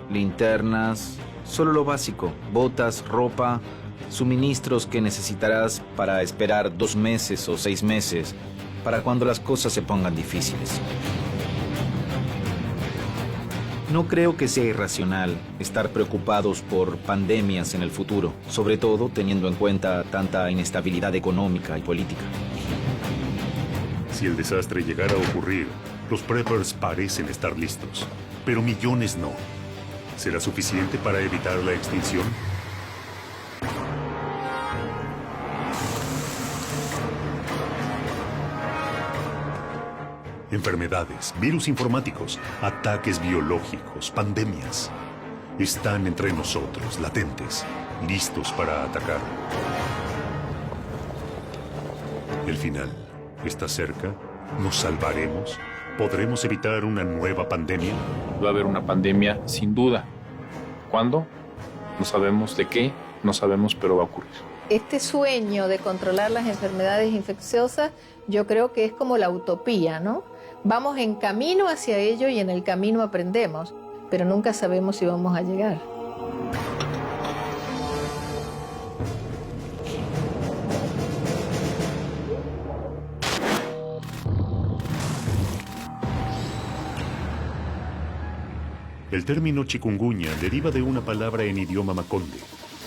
linternas, solo lo básico, botas, ropa, suministros que necesitarás para esperar 2 meses o 6 meses, para cuando las cosas se pongan difíciles. No creo que sea irracional estar preocupados por pandemias en el futuro, sobre todo teniendo en cuenta tanta inestabilidad económica y política. Si el desastre llegara a ocurrir, los preppers parecen estar listos, pero millones no. ¿Será suficiente para evitar la extinción? Enfermedades, virus informáticos, ataques biológicos, pandemias. Están entre nosotros, latentes, listos para atacar. El final está cerca. ¿Nos salvaremos? ¿Podremos evitar una nueva pandemia? Va a haber una pandemia, sin duda. ¿Cuándo? No sabemos de qué, no sabemos, pero va a ocurrir. Este sueño de controlar las enfermedades infecciosas, yo creo que es como la utopía, ¿no? Vamos en camino hacia ello y en el camino aprendemos, pero nunca sabemos si vamos a llegar. El término chikungunya deriva de una palabra en idioma makonde,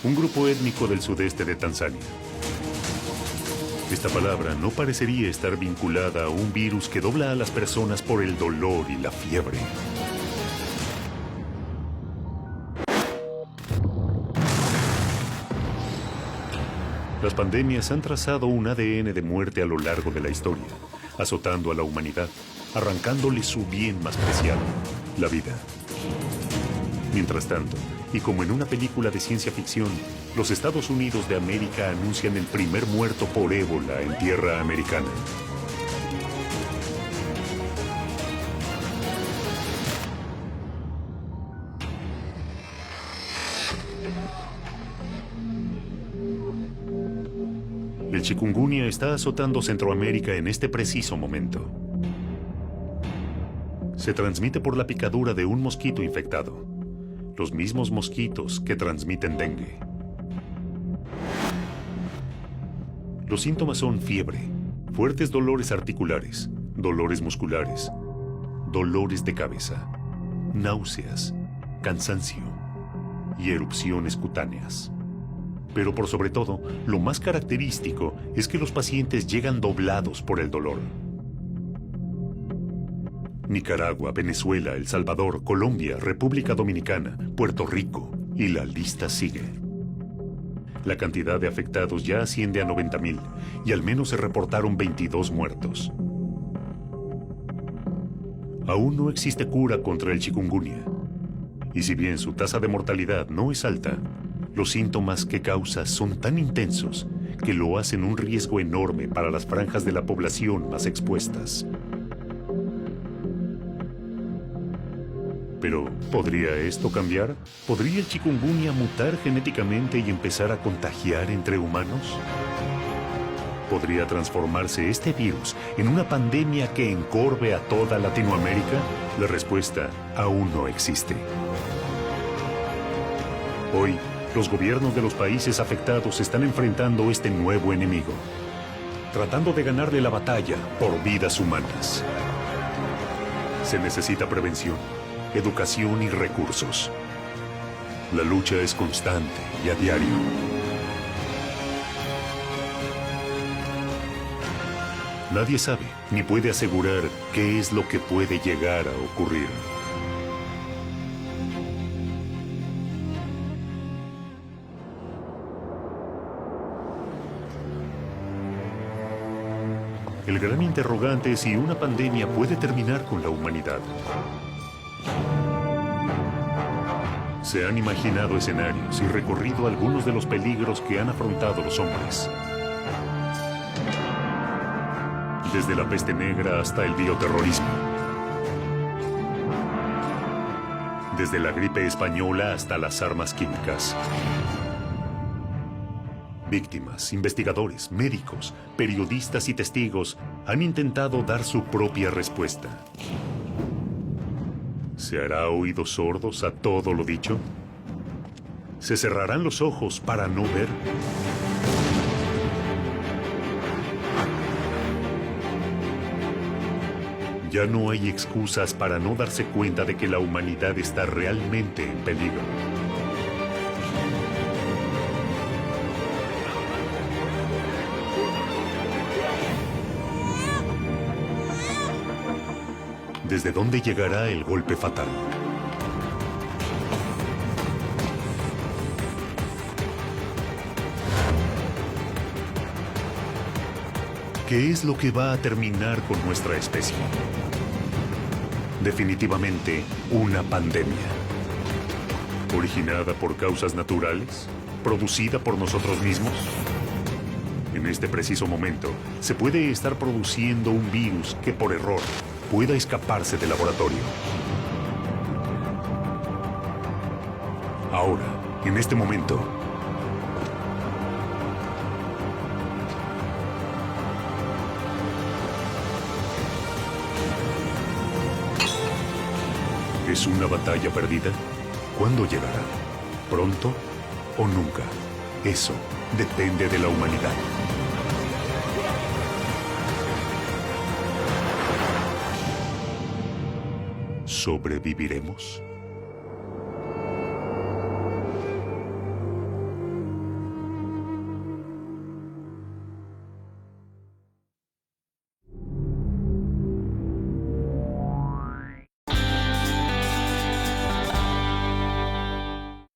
un grupo étnico del sudeste de Tanzania. Esta palabra no parecería estar vinculada a un virus que dobla a las personas por el dolor y la fiebre. Las pandemias han trazado un ADN de muerte a lo largo de la historia, azotando a la humanidad, arrancándole su bien más preciado, la vida. Mientras tanto, y como en una película de ciencia ficción, los Estados Unidos de América anuncian el primer muerto por ébola en tierra americana. El chikungunya está azotando Centroamérica en este preciso momento. Se transmite por la picadura de un mosquito infectado. Los mismos mosquitos que transmiten dengue. Los síntomas son fiebre, fuertes dolores articulares, dolores musculares, dolores de cabeza, náuseas, cansancio y erupciones cutáneas. Pero por sobre todo, lo más característico es que los pacientes llegan doblados por el dolor. Nicaragua, Venezuela, El Salvador, Colombia, República Dominicana, Puerto Rico, y la lista sigue. La cantidad de afectados ya asciende a 90,000 y al menos se reportaron 22 muertos. Aún no existe cura contra el chikungunya. Y si bien su tasa de mortalidad no es alta, los síntomas que causa son tan intensos que lo hacen un riesgo enorme para las franjas de la población más expuestas. Pero, ¿podría esto cambiar? ¿Podría el chikungunya mutar genéticamente y empezar a contagiar entre humanos? ¿Podría transformarse este virus en una pandemia que encorve a toda Latinoamérica? La respuesta aún no existe. Hoy, los gobiernos de los países afectados están enfrentando este nuevo enemigo, tratando de ganarle la batalla por vidas humanas. Se necesita prevención, educación y recursos. La lucha es constante y a diario. Nadie sabe ni puede asegurar qué es lo que puede llegar a ocurrir. El gran interrogante es si una pandemia puede terminar con la humanidad. Se han imaginado escenarios y recorrido algunos de los peligros que han afrontado los hombres. Desde la peste negra hasta el bioterrorismo. Desde la gripe española hasta las armas químicas. Víctimas, investigadores, médicos, periodistas y testigos han intentado dar su propia respuesta. ¿Se hará oídos sordos a todo lo dicho? ¿Se cerrarán los ojos para no ver? Ya no hay excusas para no darse cuenta de que la humanidad está realmente en peligro. ¿Desde dónde llegará el golpe fatal? ¿Qué es lo que va a terminar con nuestra especie? Definitivamente, una pandemia. ¿Originada por causas naturales? ¿Producida por nosotros mismos? En este preciso momento, se puede estar produciendo un virus que por error pueda escaparse del laboratorio. Ahora, en este momento, ¿es una batalla perdida? ¿Cuándo llegará? ¿Pronto o nunca? Eso depende de la humanidad. ¿Sobreviviremos?